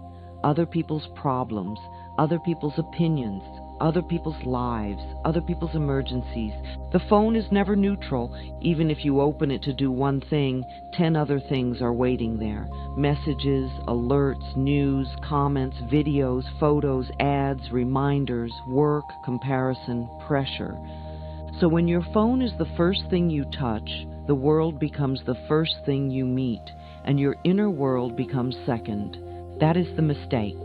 other people's problems, other people's opinions, other people's lives, other people's emergencies. The phone is never neutral. Even if you open it to do one thing, 10 other things are waiting there. Messages, alerts, news, comments, videos, photos, ads, reminders, work, comparison, pressure. So when your phone is the first thing you touch, the world becomes the first thing you meet, and your inner world becomes second. That is the mistake.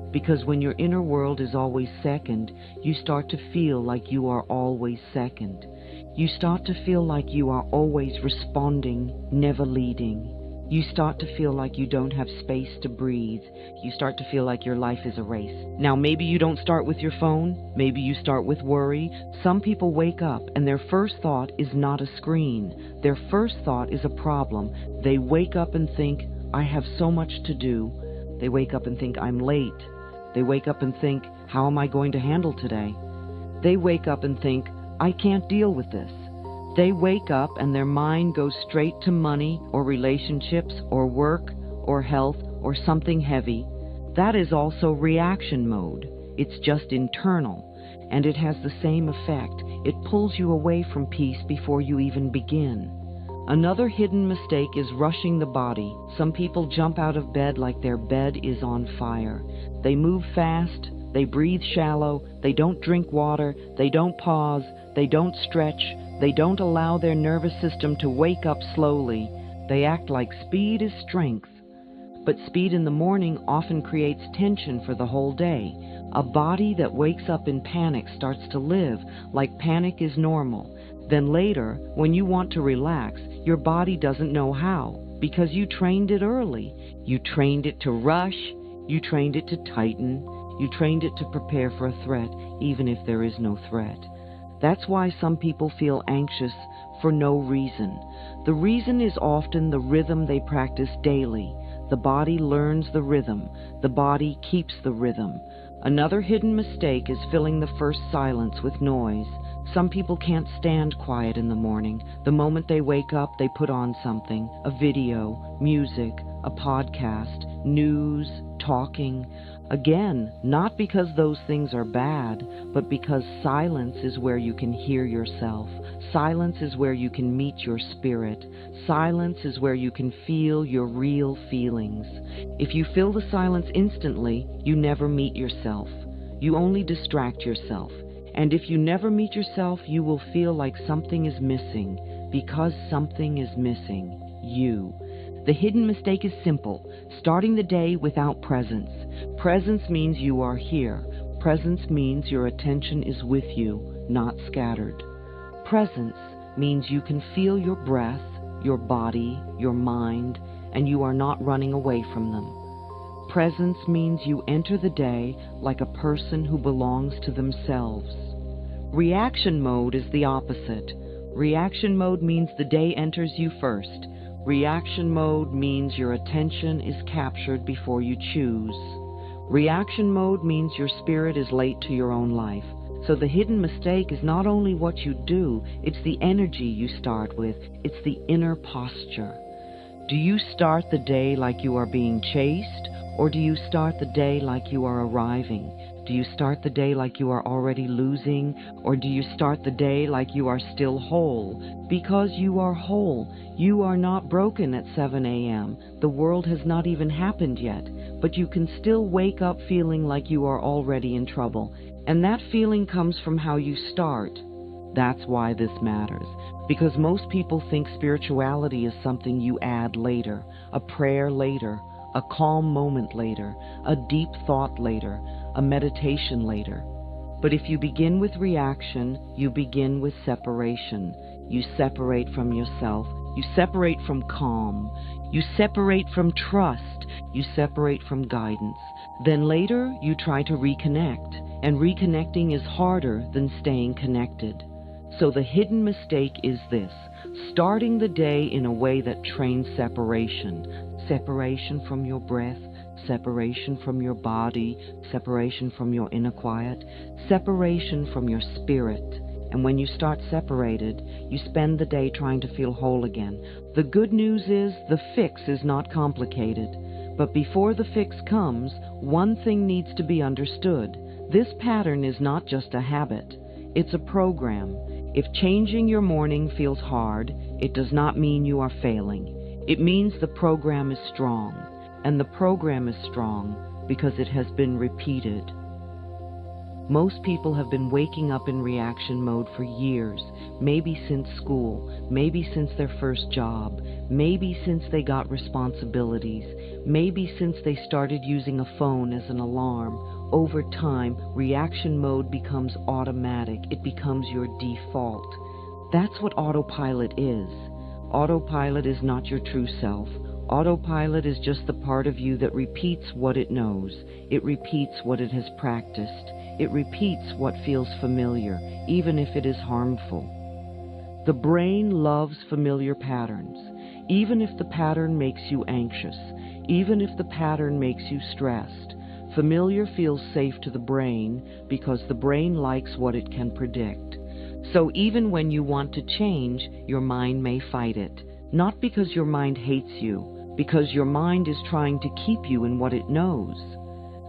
Because when your inner world is always second, you start to feel like you are always second. You start to feel like you are always responding, never leading. You start to feel like you don't have space to breathe. You start to feel like your life is a race. Now, maybe you don't start with your phone. Maybe you start with worry. Some people wake up and their first thought is not a screen. Their first thought is a problem. They wake up and think, I have so much to do. They wake up and think, I'm late. They wake up and think, how am I going to handle today? They wake up and think, I can't deal with this. They wake up and their mind goes straight to money or relationships or work or health or something heavy. That is also reaction mode. It's just internal, and it has the same effect. It pulls you away from peace before you even begin. Another hidden mistake is rushing the body. Some people jump out of bed like their bed is on fire. They move fast, they breathe shallow, they don't drink water, they don't pause, they don't stretch, they don't allow their nervous system to wake up slowly. They act like speed is strength. But speed in the morning often creates tension for the whole day. A body that wakes up in panic starts to live like panic is normal. Then later, when you want to relax, your body doesn't know how, because you trained it early. You trained it to rush, you trained it to tighten, you trained it to prepare for a threat, even if there is no threat. That's why some people feel anxious for no reason. The reason is often the rhythm they practice daily. The body learns the rhythm. The body keeps the rhythm. Another hidden mistake is filling the first silence with noise. Some people can't stand quiet in the morning. The moment they wake up, they put on something, a video, music, a podcast, news, talking. Again, not because those things are bad, but because silence is where you can hear yourself. Silence is where you can meet your spirit. Silence is where you can feel your real feelings. If you fill the silence instantly, you never meet yourself. You only distract yourself. And if you never meet yourself, you will feel like something is missing, because something is missing, you. The hidden mistake is simple: starting the day without presence. Presence means you are here. Presence means your attention is with you, not scattered. Presence means you can feel your breath, your body, your mind, and you are not running away from them. Presence means you enter the day like a person who belongs to themselves. Reaction mode is the opposite. Reaction mode means the day enters you first. Reaction mode means your attention is captured before you choose. Reaction mode means your spirit is late to your own life. So the hidden mistake is not only what you do, it's the energy you start with. It's the inner posture. Do you start the day like you are being chased, or do you start the day like you are arriving? Do you start the day like you are already losing, or do you start the day like you are still whole? Because you are whole. You are not broken at 7 a.m. The world has not even happened yet, but you can still wake up feeling like you are already in trouble. And that feeling comes from how you start. That's why this matters. Because most people think spirituality is something you add later, a prayer later, a calm moment later, a deep thought later, a meditation later. But if you begin with reaction, you begin with separation. You separate from yourself. You separate from calm. You separate from trust. You separate from guidance. Then later, you try to reconnect, and reconnecting is harder than staying connected. So the hidden mistake is this: starting the day in a way that trains separation. Separation from your breath, separation from your body, separation from your inner quiet, separation from your spirit. And when you start separated, you spend the day trying to feel whole again. The good news is the fix is not complicated. But before the fix comes, one thing needs to be understood. This pattern is not just a habit. It's a program. If changing your morning feels hard, it does not mean you are failing. It means the program is strong. And the program is strong because it has been repeated. Most people have been waking up in reaction mode for years, maybe since school, maybe since their first job, maybe since they got responsibilities, maybe since they started using a phone as an alarm. Over time, reaction mode becomes automatic. It becomes your default. That's what autopilot is. Autopilot is not your true self. Autopilot is just the part of you that repeats what it knows. It repeats what it has practiced. It repeats what feels familiar, even if it is harmful. The brain loves familiar patterns. Even if the pattern makes you anxious, even if the pattern makes you stressed, familiar feels safe to the brain because the brain likes what it can predict. So even when you want to change, your mind may fight it. Not because your mind hates you, because your mind is trying to keep you in what it knows.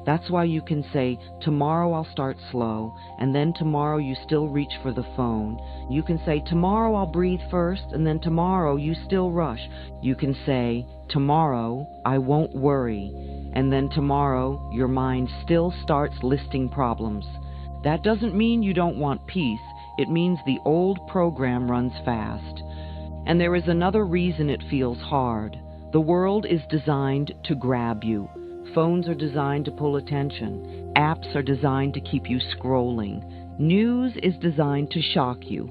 That's why you can say, tomorrow I'll start slow, and then tomorrow you still reach for the phone. You can say, tomorrow I'll breathe first, and then tomorrow you still rush. You can say, tomorrow I won't worry, and then tomorrow your mind still starts listing problems. That doesn't mean you don't want peace. It means the old program runs fast. And there is another reason it feels hard. The world is designed to grab you. Phones are designed to pull attention. Apps are designed to keep you scrolling. News is designed to shock you.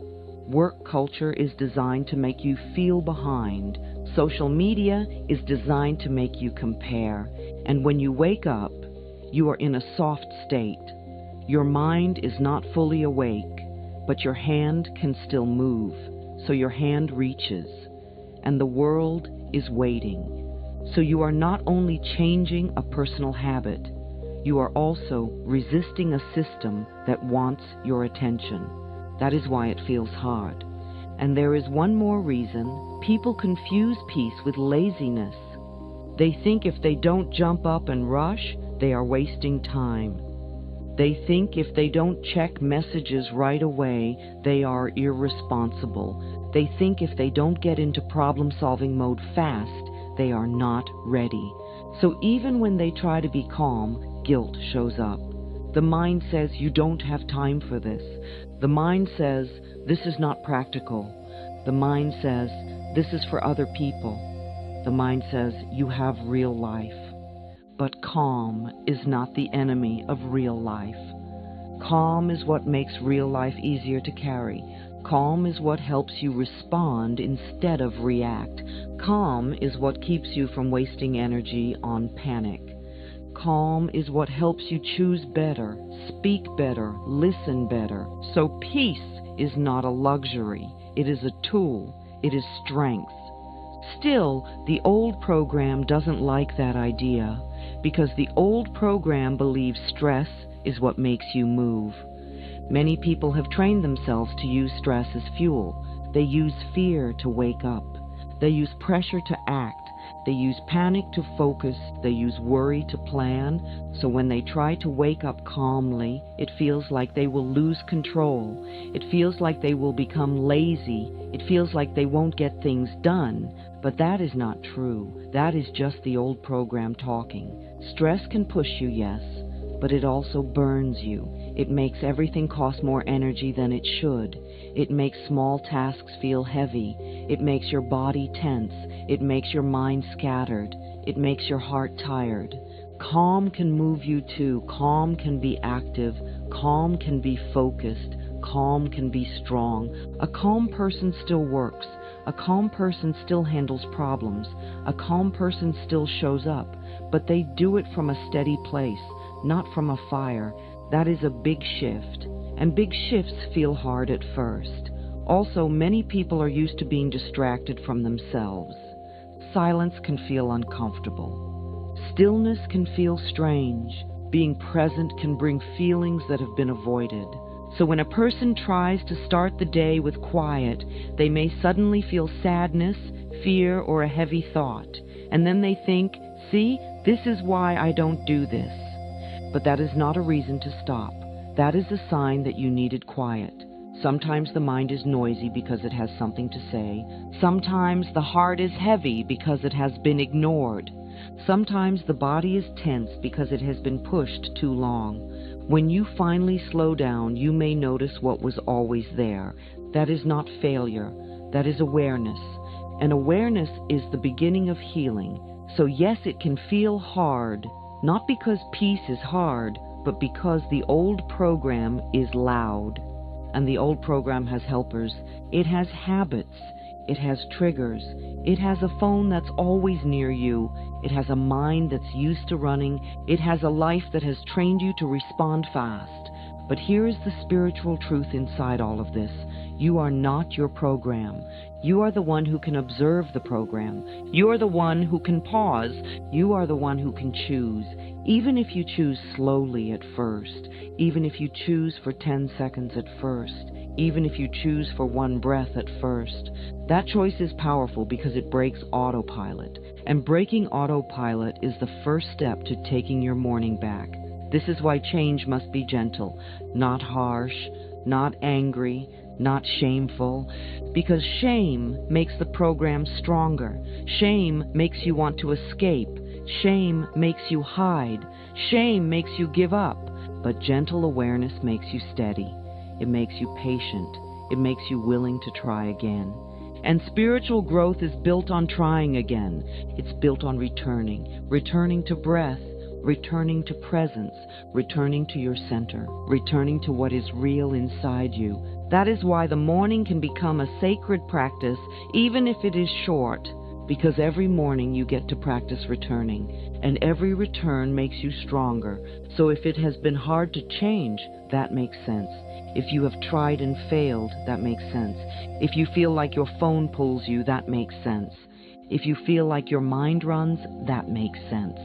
Work culture is designed to make you feel behind. Social media is designed to make you compare. And when you wake up, you are in a soft state. Your mind is not fully awake, but your hand can still move. So your hand reaches, and the world is waiting. So you are not only changing a personal habit, you are also resisting a system that wants your attention. That is why it feels hard. And there is one more reason. People confuse peace with laziness. They think if they don't jump up and rush, they are wasting time. They think if they don't check messages right away, they are irresponsible. They think if they don't get into problem-solving mode fast, they are not ready. So even when they try to be calm, guilt shows up. The mind says you don't have time for this. The mind says this is not practical. The mind says this is for other people. The mind says you have real life. But calm is not the enemy of real life. Calm is what makes real life easier to carry. Calm is what helps you respond instead of react. Calm is what keeps you from wasting energy on panic. Calm is what helps you choose better, speak better, listen better. So peace is not a luxury. It is a tool. It is strength. Still, the old program doesn't like that idea because the old program believes stress is what makes you move. Many people have trained themselves to use stress as fuel. They use fear to wake up. They use pressure to act. They use panic to focus. They use worry to plan. So when they try to wake up calmly, it feels like they will lose control. It feels like they will become lazy. It feels like they won't get things done. But that is not true. That is just the old program talking. Stress can push you, yes, but it also burns you. It makes everything cost more energy than it should. It makes small tasks feel heavy. It makes your body tense. It makes your mind scattered. It makes your heart tired. Calm can move you too. Calm can be active. Calm can be focused. Calm can be strong. A calm person still works. A calm person still handles problems. A calm person still shows up, but they do it from a steady place, not from a fire. That is a big shift, and big shifts feel hard at first. Also, many people are used to being distracted from themselves. Silence can feel uncomfortable. Stillness can feel strange. Being present can bring feelings that have been avoided. So when a person tries to start the day with quiet, they may suddenly feel sadness, fear, or a heavy thought. And then they think, see, this is why I don't do this. But that is not a reason to stop. That is a sign that you needed quiet. Sometimes the mind is noisy because it has something to say. Sometimes the heart is heavy because it has been ignored. Sometimes the body is tense because it has been pushed too long. When you finally slow down, you may notice what was always there. That is not failure. That is awareness. And awareness is the beginning of healing. So yes, it can feel hard, not because peace is hard, but because the old program is loud. And the old program has helpers. It has habits. It has triggers. It has a phone that's always near you. It has a mind that's used to running. It has a life that has trained you to respond fast. But here is the spiritual truth inside all of this. You are not your program. You are the one who can observe the program. You are the one who can pause. You are the one who can choose. Even if you choose slowly at first, even if you choose for 10 seconds at first, even if you choose for one breath at first, that choice is powerful because it breaks autopilot. And breaking autopilot is the first step to taking your morning back. This is why change must be gentle, not harsh, not angry, not shameful, because shame makes the program stronger. Shame makes you want to escape. Shame makes you hide. Shame makes you give up. But gentle awareness makes you steady. It makes you patient. It makes you willing to try again. And spiritual growth is built on trying again. It's built on returning to breath, returning to presence, returning to your center, returning to what is real inside you. That is why the morning can become a sacred practice, even if it is short, because every morning you get to practice returning, and every return makes you stronger. So if it has been hard to change, that makes sense. If you have tried and failed, that makes sense. If you feel like your phone pulls you, that makes sense. If you feel like your mind runs, that makes sense.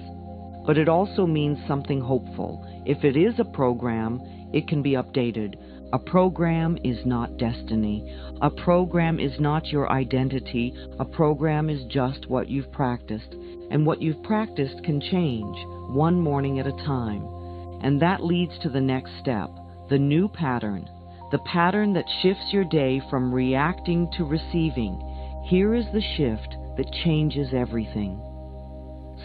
But it also means something hopeful. If it is a program, it can be updated. A program is not destiny. A program is not your identity. A program is just what you've practiced. And what you've practiced can change, one morning at a time. And that leads to the next step, the new pattern. The pattern that shifts your day from reacting to receiving. Here is the shift that changes everything.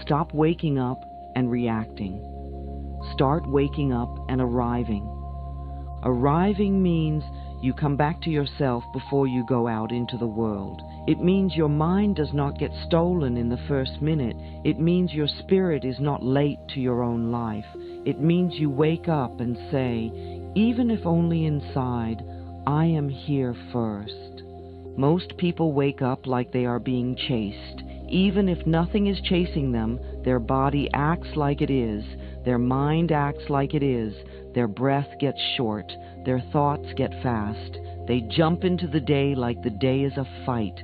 Stop waking up and reacting. Start waking up and arriving. Arriving means you come back to yourself before you go out into the world. It means your mind does not get stolen in the first minute. It means your spirit is not late to your own life. It means you wake up and say, even if only inside, I am here first. Most people wake up like they are being chased. Even if nothing is chasing them, their body acts like it is, their mind acts like it is, their breath gets short, their thoughts get fast. They jump into the day like the day is a fight.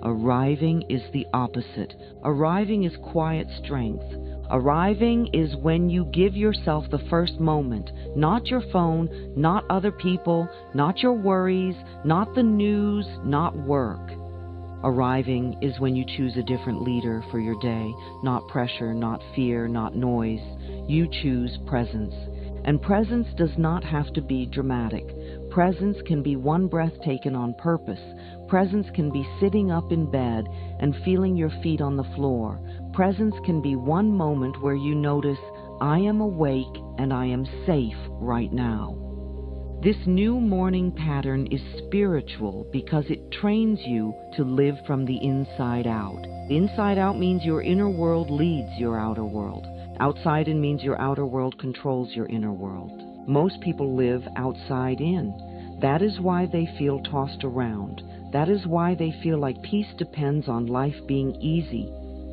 Arriving is the opposite. Arriving is quiet strength. Arriving is when you give yourself the first moment, not your phone, not other people, not your worries, not the news, not work. Arriving is when you choose a different leader for your day, not pressure, not fear, not noise. You choose presence. And presence does not have to be dramatic. Presence can be one breath taken on purpose. Presence can be sitting up in bed and feeling your feet on the floor. Presence can be one moment where you notice, I am awake and I am safe right now. This new morning pattern is spiritual because it trains you to live from the inside out. Inside out means your inner world leads your outer world. Outside in means your outer world controls your inner world. Most people live outside in. That is why they feel tossed around. That is why they feel like peace depends on life being easy.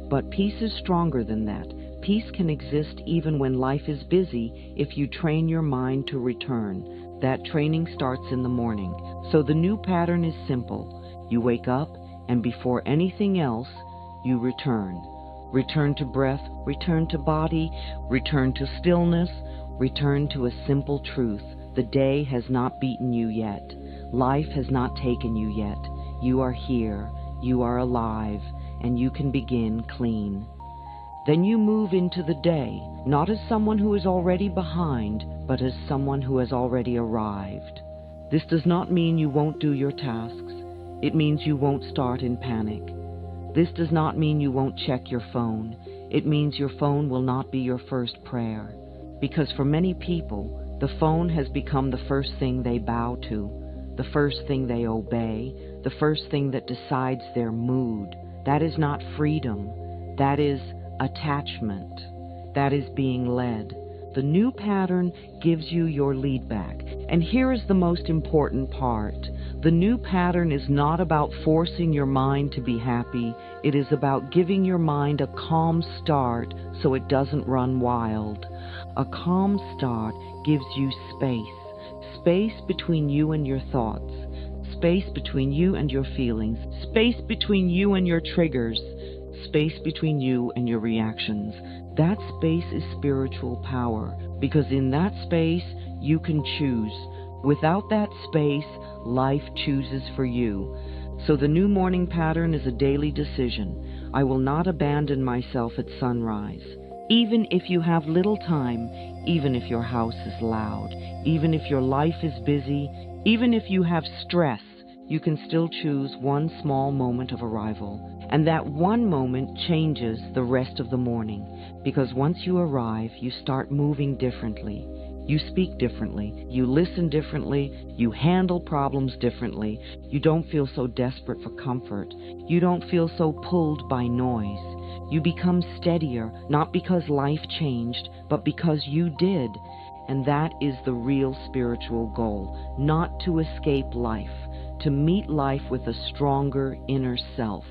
But peace is stronger than that. Peace can exist even when life is busy if you train your mind to return. That training starts in the morning. So the new pattern is simple. You wake up, and before anything else, you return. Return to breath, return to body, return to stillness, return to a simple truth. The day has not beaten you yet. Life has not taken you yet. You are here, you are alive, and you can begin clean. Then you move into the day, not as someone who is already behind, but as someone who has already arrived. This does not mean you won't do your tasks. It means you won't start in panic. This does not mean you won't check your phone. It means your phone will not be your first prayer. Because for many people, the phone has become the first thing they bow to, the first thing they obey, the first thing that decides their mood. That is not freedom. That is attachment. That is being led. The new pattern gives you your lead back. And here is the most important part. The new pattern is not about forcing your mind to be happy. It is about giving your mind a calm start so it doesn't run wild. A calm start gives you space. Space between you and your thoughts. Space between you and your feelings. Space between you and your triggers. Space between you and your reactions. That space is spiritual power, because in that space you can choose. Without that space, life chooses for you. So the new morning pattern is a daily decision. I will not abandon myself at sunrise. Even if you have little time, even if your house is loud, even if your life is busy, even if you have stress, you can still choose one small moment of arrival. And that one moment changes the rest of the morning, because once you arrive, you start moving differently. You speak differently, you listen differently, you handle problems differently. You don't feel so desperate for comfort. You don't feel so pulled by noise. You become steadier, not because life changed, but because you did. And that is the real spiritual goal, not to escape life, to meet life with a stronger inner self.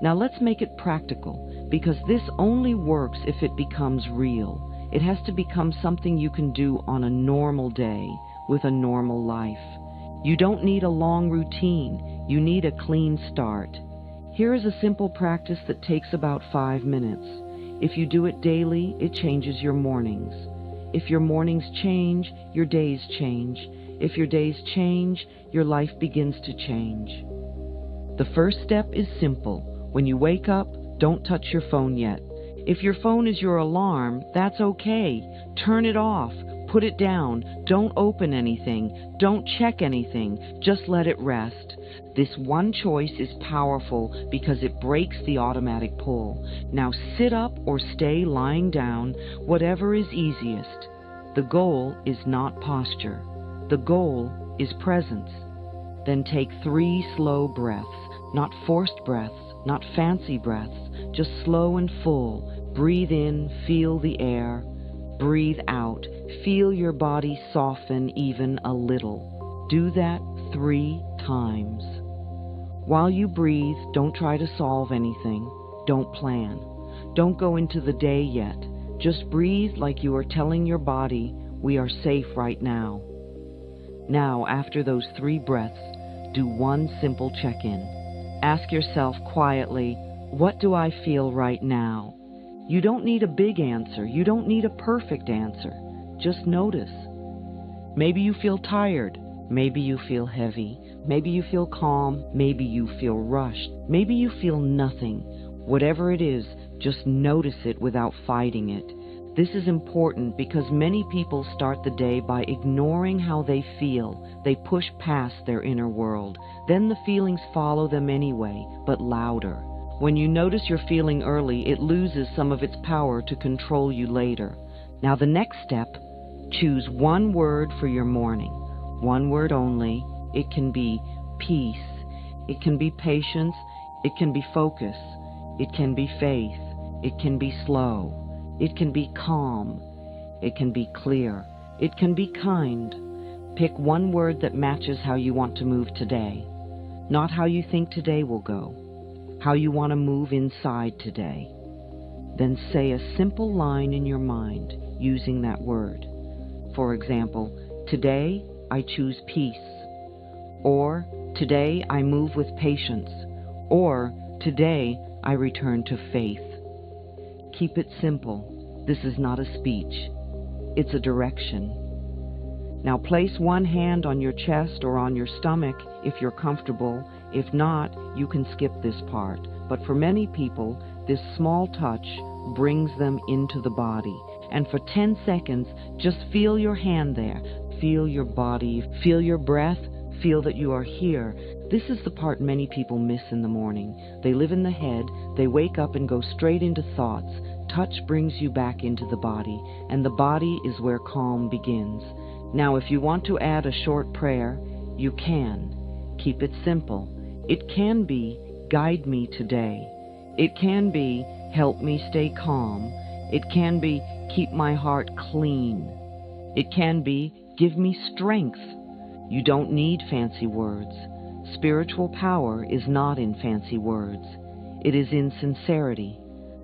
Now let's make it practical, because this only works if it becomes real. It has to become something you can do on a normal day, with a normal life. You don't need a long routine, you need a clean start. Here is a simple practice that takes about 5 minutes. If you do it daily, it changes your mornings. If your mornings change, your days change. If your days change, your life begins to change. The first step is simple. When you wake up, don't touch your phone yet. If your phone is your alarm, that's okay. Turn it off. Put it down. Don't open anything. Don't check anything. Just let it rest. This one choice is powerful because it breaks the automatic pull. Now sit up or stay lying down, whatever is easiest. The goal is not posture. The goal is presence. Then take 3 slow breaths, not forced breaths, not fancy breaths, just slow and full. Breathe in, feel the air. Breathe out, feel your body soften even a little. Do that 3 times. While you breathe, don't try to solve anything. Don't plan. Don't go into the day yet. Just breathe like you are telling your body, we are safe right now. Now, after those 3 breaths, do one simple check-in. Ask yourself quietly, what do I feel right now? You don't need a big answer. You don't need a perfect answer. Just notice. Maybe you feel tired. Maybe you feel heavy. Maybe you feel calm. Maybe you feel rushed. Maybe you feel nothing. Whatever it is, just notice it without fighting it. This is important because many people start the day by ignoring how they feel. They push past their inner world. Then the feelings follow them anyway, but louder. When you notice you're feeling early, it loses some of its power to control you later. Now the next step, choose one word for your morning. One word only. It can be peace. It can be patience. It can be focus. It can be faith. It can be slow. It can be calm. It can be clear. It can be kind. Pick one word that matches how you want to move today. not how you think today will go, how you want to move inside today. Then say a simple line in your mind using that word. For example, today I choose peace, or today I move with patience, or today I return to faith. Keep it simple. This is not a speech. It's a direction. Now place one hand on your chest or on your stomach if you're comfortable. If not, you can skip this part. But for many people, this small touch brings them into the body. And for 10 seconds, just feel your hand there. Feel your body. Feel your breath. Feel that you are here. This is the part many people miss in the morning. They live in the head. They wake up and go straight into thoughts. Touch brings you back into the body, and the body is where calm begins. Now, if you want to add a short prayer, you can. Keep it simple. It can be, guide me today. It can be, help me stay calm. It can be, keep my heart clean. It can be, give me strength. You don't need fancy words. Spiritual power is not in fancy words. It is in sincerity.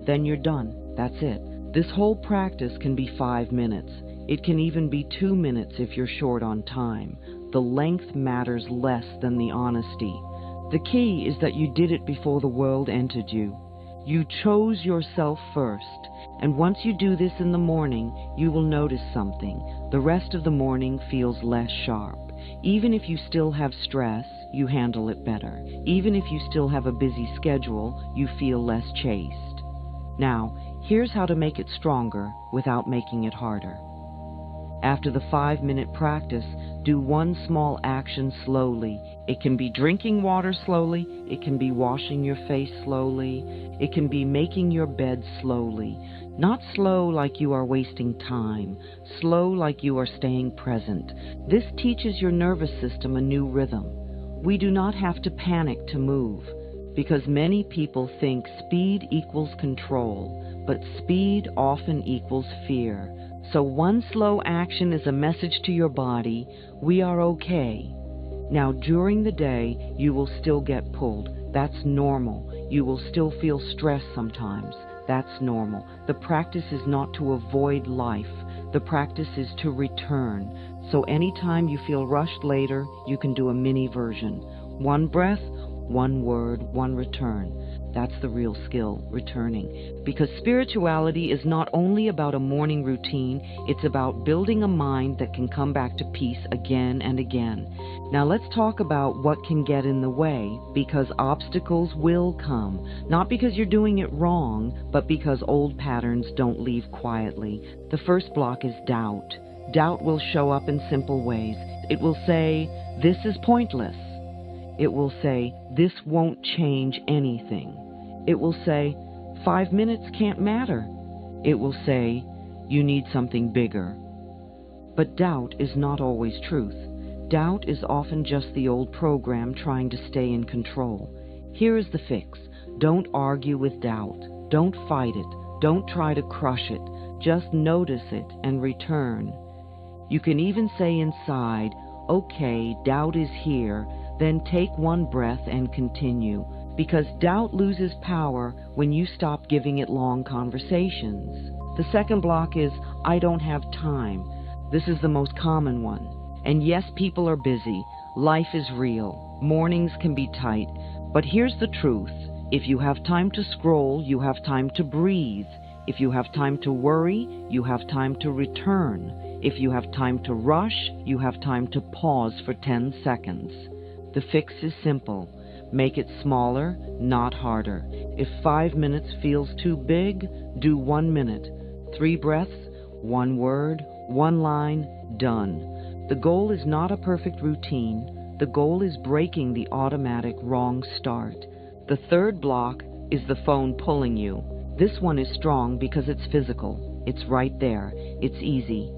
Then you're done. That's it. This whole practice can be 5 minutes. It can even be 2 minutes if you're short on time. The length matters less than the honesty. The key is that you did it before the world entered you. You chose yourself first. And once you do this in the morning, you will notice something. The rest of the morning feels less sharp. Even if you still have stress, you handle it better. Even if you still have a busy schedule, you feel less chased. Now, here's how to make it stronger without making it harder. After the 5-minute practice, do one small action slowly. It can be drinking water slowly. It can be washing your face slowly. It can be making your bed slowly. Not slow like you are wasting time. Slow like you are staying present. This teaches your nervous system a new rhythm. We do not have to panic to move, because many people think speed equals control, but speed often equals fear. So one slow action is a message to your body, we are okay. Now during the day, you will still get pulled. That's normal. You will still feel stress sometimes. That's normal. The practice is not to avoid life. The practice is to return. So anytime you feel rushed later, you can do a mini version. 1 breath, 1 word, 1 return. That's the real skill, returning. Because spirituality is not only about a morning routine, it's about building a mind that can come back to peace again and again. Now let's talk about what can get in the way, because obstacles will come. Not because you're doing it wrong, but because old patterns don't leave quietly. The first block is doubt. Doubt will show up in simple ways. It will say, this is pointless. It will say, this won't change anything. It will say, 5 minutes can't matter. It will say, you need something bigger. But doubt is not always truth. Doubt is often just the old program trying to stay in control. Here is the fix. Don't argue with doubt. Don't fight it. Don't try to crush it. Just notice it and return. You can even say inside, okay, doubt is here. Then take 1 breath and continue, because doubt loses power when you stop giving it long conversations. The second block is, I don't have time. This is the most common one. And yes, people are busy. Life is real. Mornings can be tight. But here's the truth. If you have time to scroll, you have time to breathe. If you have time to worry, you have time to return. If you have time to rush, you have time to pause for 10 seconds. The fix is simple. Make it smaller, not harder. If 5 minutes feels too big, do 1 minute. 3 breaths, 1 word, 1 line, done. The goal is not a perfect routine. The goal is breaking the automatic wrong start. The third block is the phone pulling you. This one is strong because it's physical. It's right there. It's easy.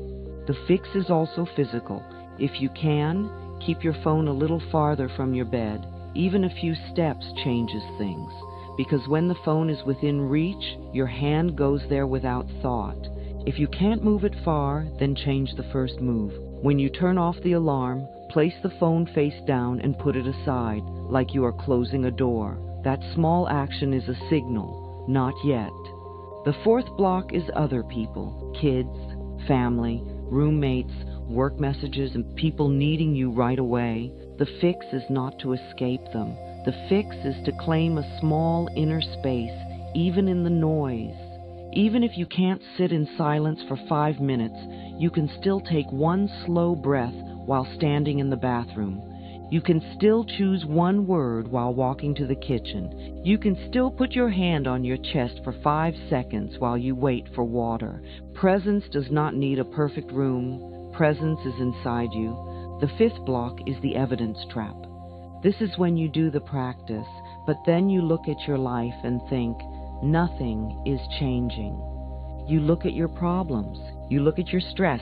The fix is also physical. If you can, keep your phone a little farther from your bed. Even a few steps changes things. Because when the phone is within reach, your hand goes there without thought. If you can't move it far, then change the first move. When you turn off the alarm, place the phone face down and put it aside. like you are closing a door. That small action is a signal, not yet. The fourth block is other people, kids, family, roommates, work messages, and people needing you right away. The fix is not to escape them. The fix is to claim a small inner space, even in the noise. Even if you can't sit in silence for 5 minutes, you can still take one slow breath while standing in the bathroom. You can still choose one word while walking to the kitchen. You can still put your hand on your chest for 5 seconds while you wait for water. Presence does not need a perfect room. Presence is inside you. The fifth block is the evidence trap. This is when you do the practice, but then you look at your life and think, nothing is changing. You look at your problems. You look at your stress.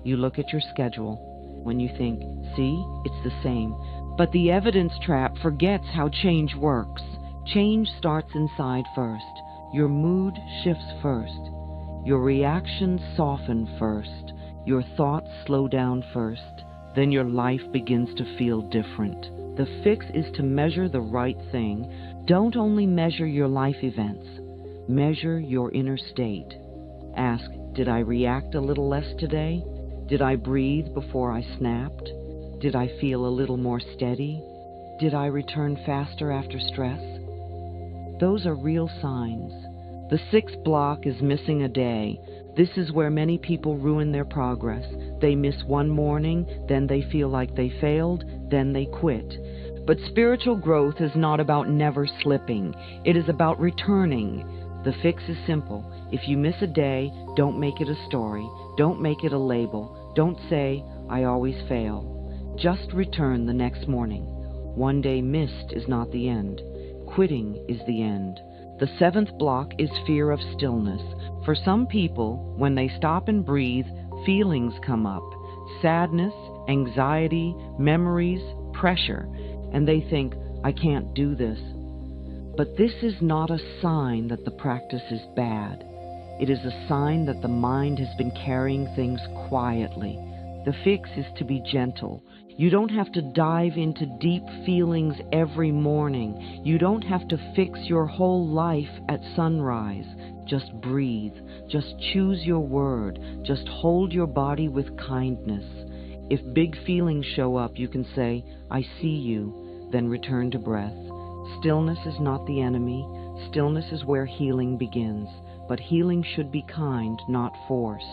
You look at your schedule. When you think, see, it's the same. But the evidence trap forgets how change works. Change starts inside first. Your mood shifts first. Your reactions soften first. Your thoughts slow down first. Then your life begins to feel different. The fix is to measure the right thing. Don't only measure your life events. Measure your inner state. Ask, did I react a little less today? Did I breathe before I snapped? Did I feel a little more steady? Did I return faster after stress? Those are real signs. The sixth block is missing a day. This is where many people ruin their progress. They miss one morning, then they feel like they failed, then they quit. But spiritual growth is not about never slipping. It is about returning. The fix is simple. If you miss a day, don't make it a story. Don't make it a label. Don't say, I always fail. Just return the next morning. One day missed is not the end. Quitting is the end. The seventh block is fear of stillness. For some people, when they stop and breathe, feelings come up. Sadness, anxiety, memories, pressure. And they think, I can't do this. But this is not a sign that the practice is bad. It is a sign that the mind has been carrying things quietly. The fix is to be gentle. You don't have to dive into deep feelings every morning. You don't have to fix your whole life at sunrise. Just breathe. Just choose your word. Just hold your body with kindness. If big feelings show up, you can say, I see you, then return to breath. Stillness is not the enemy. Stillness is where healing begins. But healing should be kind, not forced.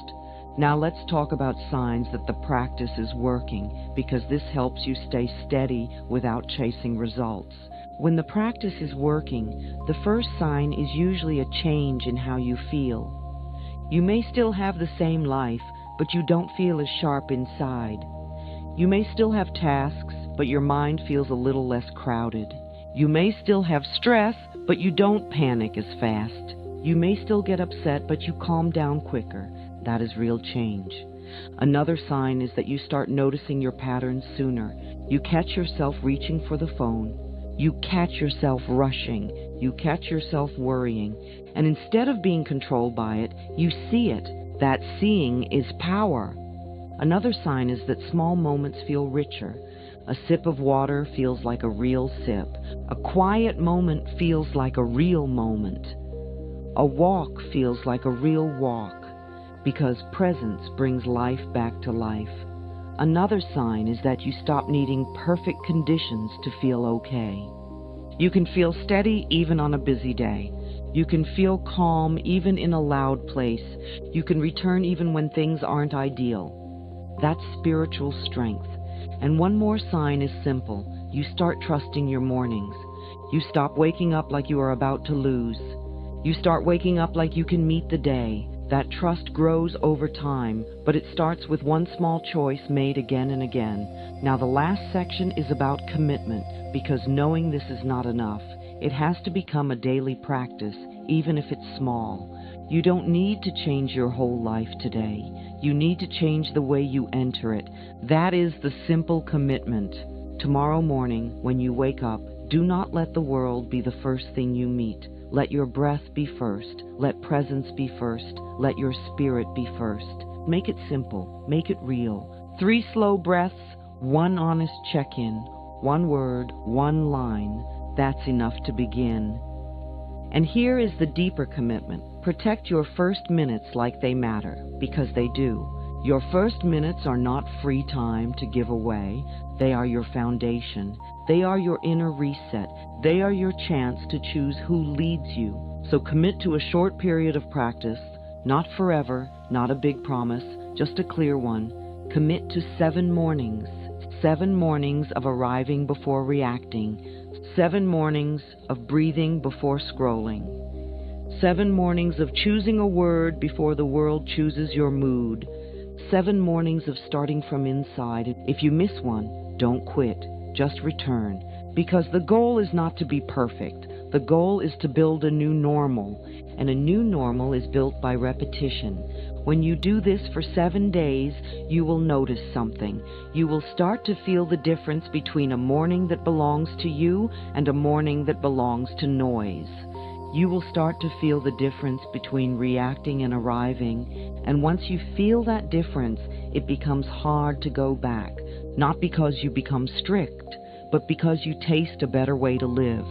Now let's talk about signs that the practice is working, because this helps you stay steady without chasing results. When the practice is working, the first sign is usually a change in how you feel. You may still have the same life, but you don't feel as sharp inside. You may still have tasks, but your mind feels a little less crowded. You may still have stress, but you don't panic as fast. You may still get upset, but you calm down quicker. That is real change. Another sign is that you start noticing your patterns sooner. You catch yourself reaching for the phone. You catch yourself rushing. You catch yourself worrying. And instead of being controlled by it, you see it. That seeing is power. Another sign is that small moments feel richer. A sip of water feels like a real sip. A quiet moment feels like a real moment. A walk feels like a real walk, because presence brings life back to life. Another sign is that you stop needing perfect conditions to feel okay. You can feel steady even on a busy day. You can feel calm even in a loud place. You can return even when things aren't ideal. That's spiritual strength. And one more sign is simple. You start trusting your mornings. You stop waking up like you are about to lose. You start waking up like you can meet the day. That trust grows over time, but it starts with one small choice made again and again. Now the last section is about commitment, because knowing this is not enough. It has to become a daily practice, even if it's small. You don't need to change your whole life today. You need to change the way you enter it. That is the simple commitment. Tomorrow morning, when you wake up, do not let the world be the first thing you meet. Let your breath be first. Let presence be first. Let your spirit be first. Make it simple. Make it real. 3 slow breaths, 1 honest check-in, one word, one line. That's enough to begin. And here is the deeper commitment. Protect your first minutes like they matter, because they do. Your first minutes are not free time to give away. They are your foundation. They are your inner reset. They are your chance to choose who leads you. So commit to a short period of practice, not forever, not a big promise, just a clear one. Commit to 7 mornings. 7 mornings of arriving before reacting. 7 mornings of breathing before scrolling. 7 mornings of choosing a word before the world chooses your mood. 7 mornings of starting from inside. If you miss one, don't quit. Just return. Because the goal is not to be perfect. The goal is to build a new normal. And a new normal is built by repetition. When you do this for 7 days, you will notice something. You will start to feel the difference between a morning that belongs to you and a morning that belongs to noise. You will start to feel the difference between reacting and arriving, and once you feel that difference, it becomes hard to go back, not because you become strict, but because you taste a better way to live,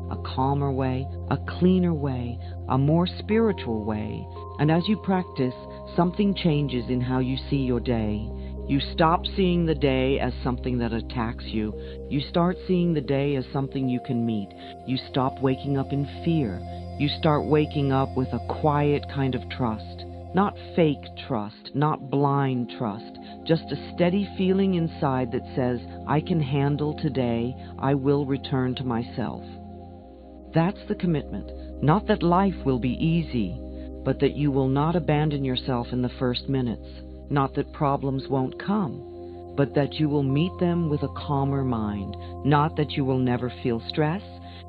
a calmer way, a cleaner way, a more spiritual way. And as you practice, something changes in how you see your day. You stop seeing the day as something that attacks you. You start seeing the day as something you can meet. You stop waking up in fear. You start waking up with a quiet kind of trust. Not fake trust, not blind trust, just a steady feeling inside that says, I can handle today, I will return to myself. That's the commitment. Not that life will be easy, but that you will not abandon yourself in the first minutes. Not that problems won't come, but that you will meet them with a calmer mind. Not that you will never feel stress,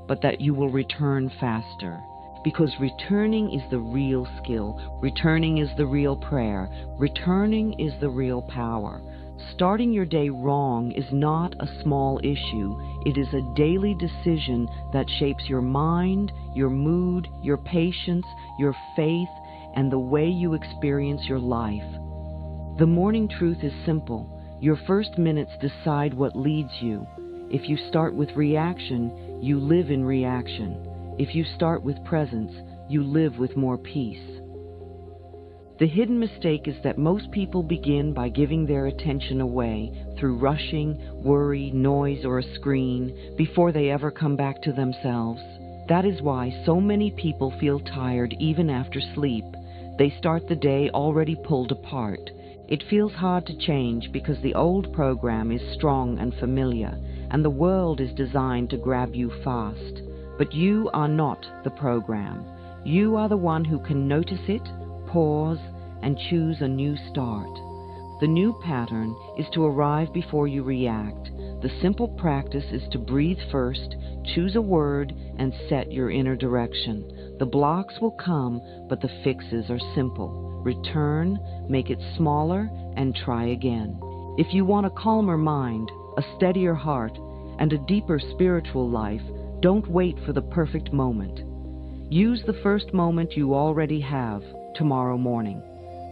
but that you will return faster. Because returning is the real skill. Returning is the real prayer. Returning is the real power. Starting your day wrong is not a small issue. It is a daily decision that shapes your mind, your mood, your patience, your faith, and the way you experience your life. The morning truth is simple. Your first minutes decide what leads you. If you start with reaction, you live in reaction. If you start with presence, you live with more peace. The hidden mistake is that most people begin by giving their attention away through rushing, worry, noise, or a screen before they ever come back to themselves. That is why so many people feel tired even after sleep. They start the day already pulled apart. It feels hard to change because the old program is strong and familiar, and the world is designed to grab you fast. But you are not the program. You are the one who can notice it, pause, and choose a new start. The new pattern is to arrive before you react. The simple practice is to breathe first, choose a word, and set your inner direction. The blocks will come, but the fixes are simple. Return, make it smaller, and try again. If you want a calmer mind, a steadier heart, and a deeper spiritual life, don't wait for the perfect moment. Use the first moment you already have, tomorrow morning.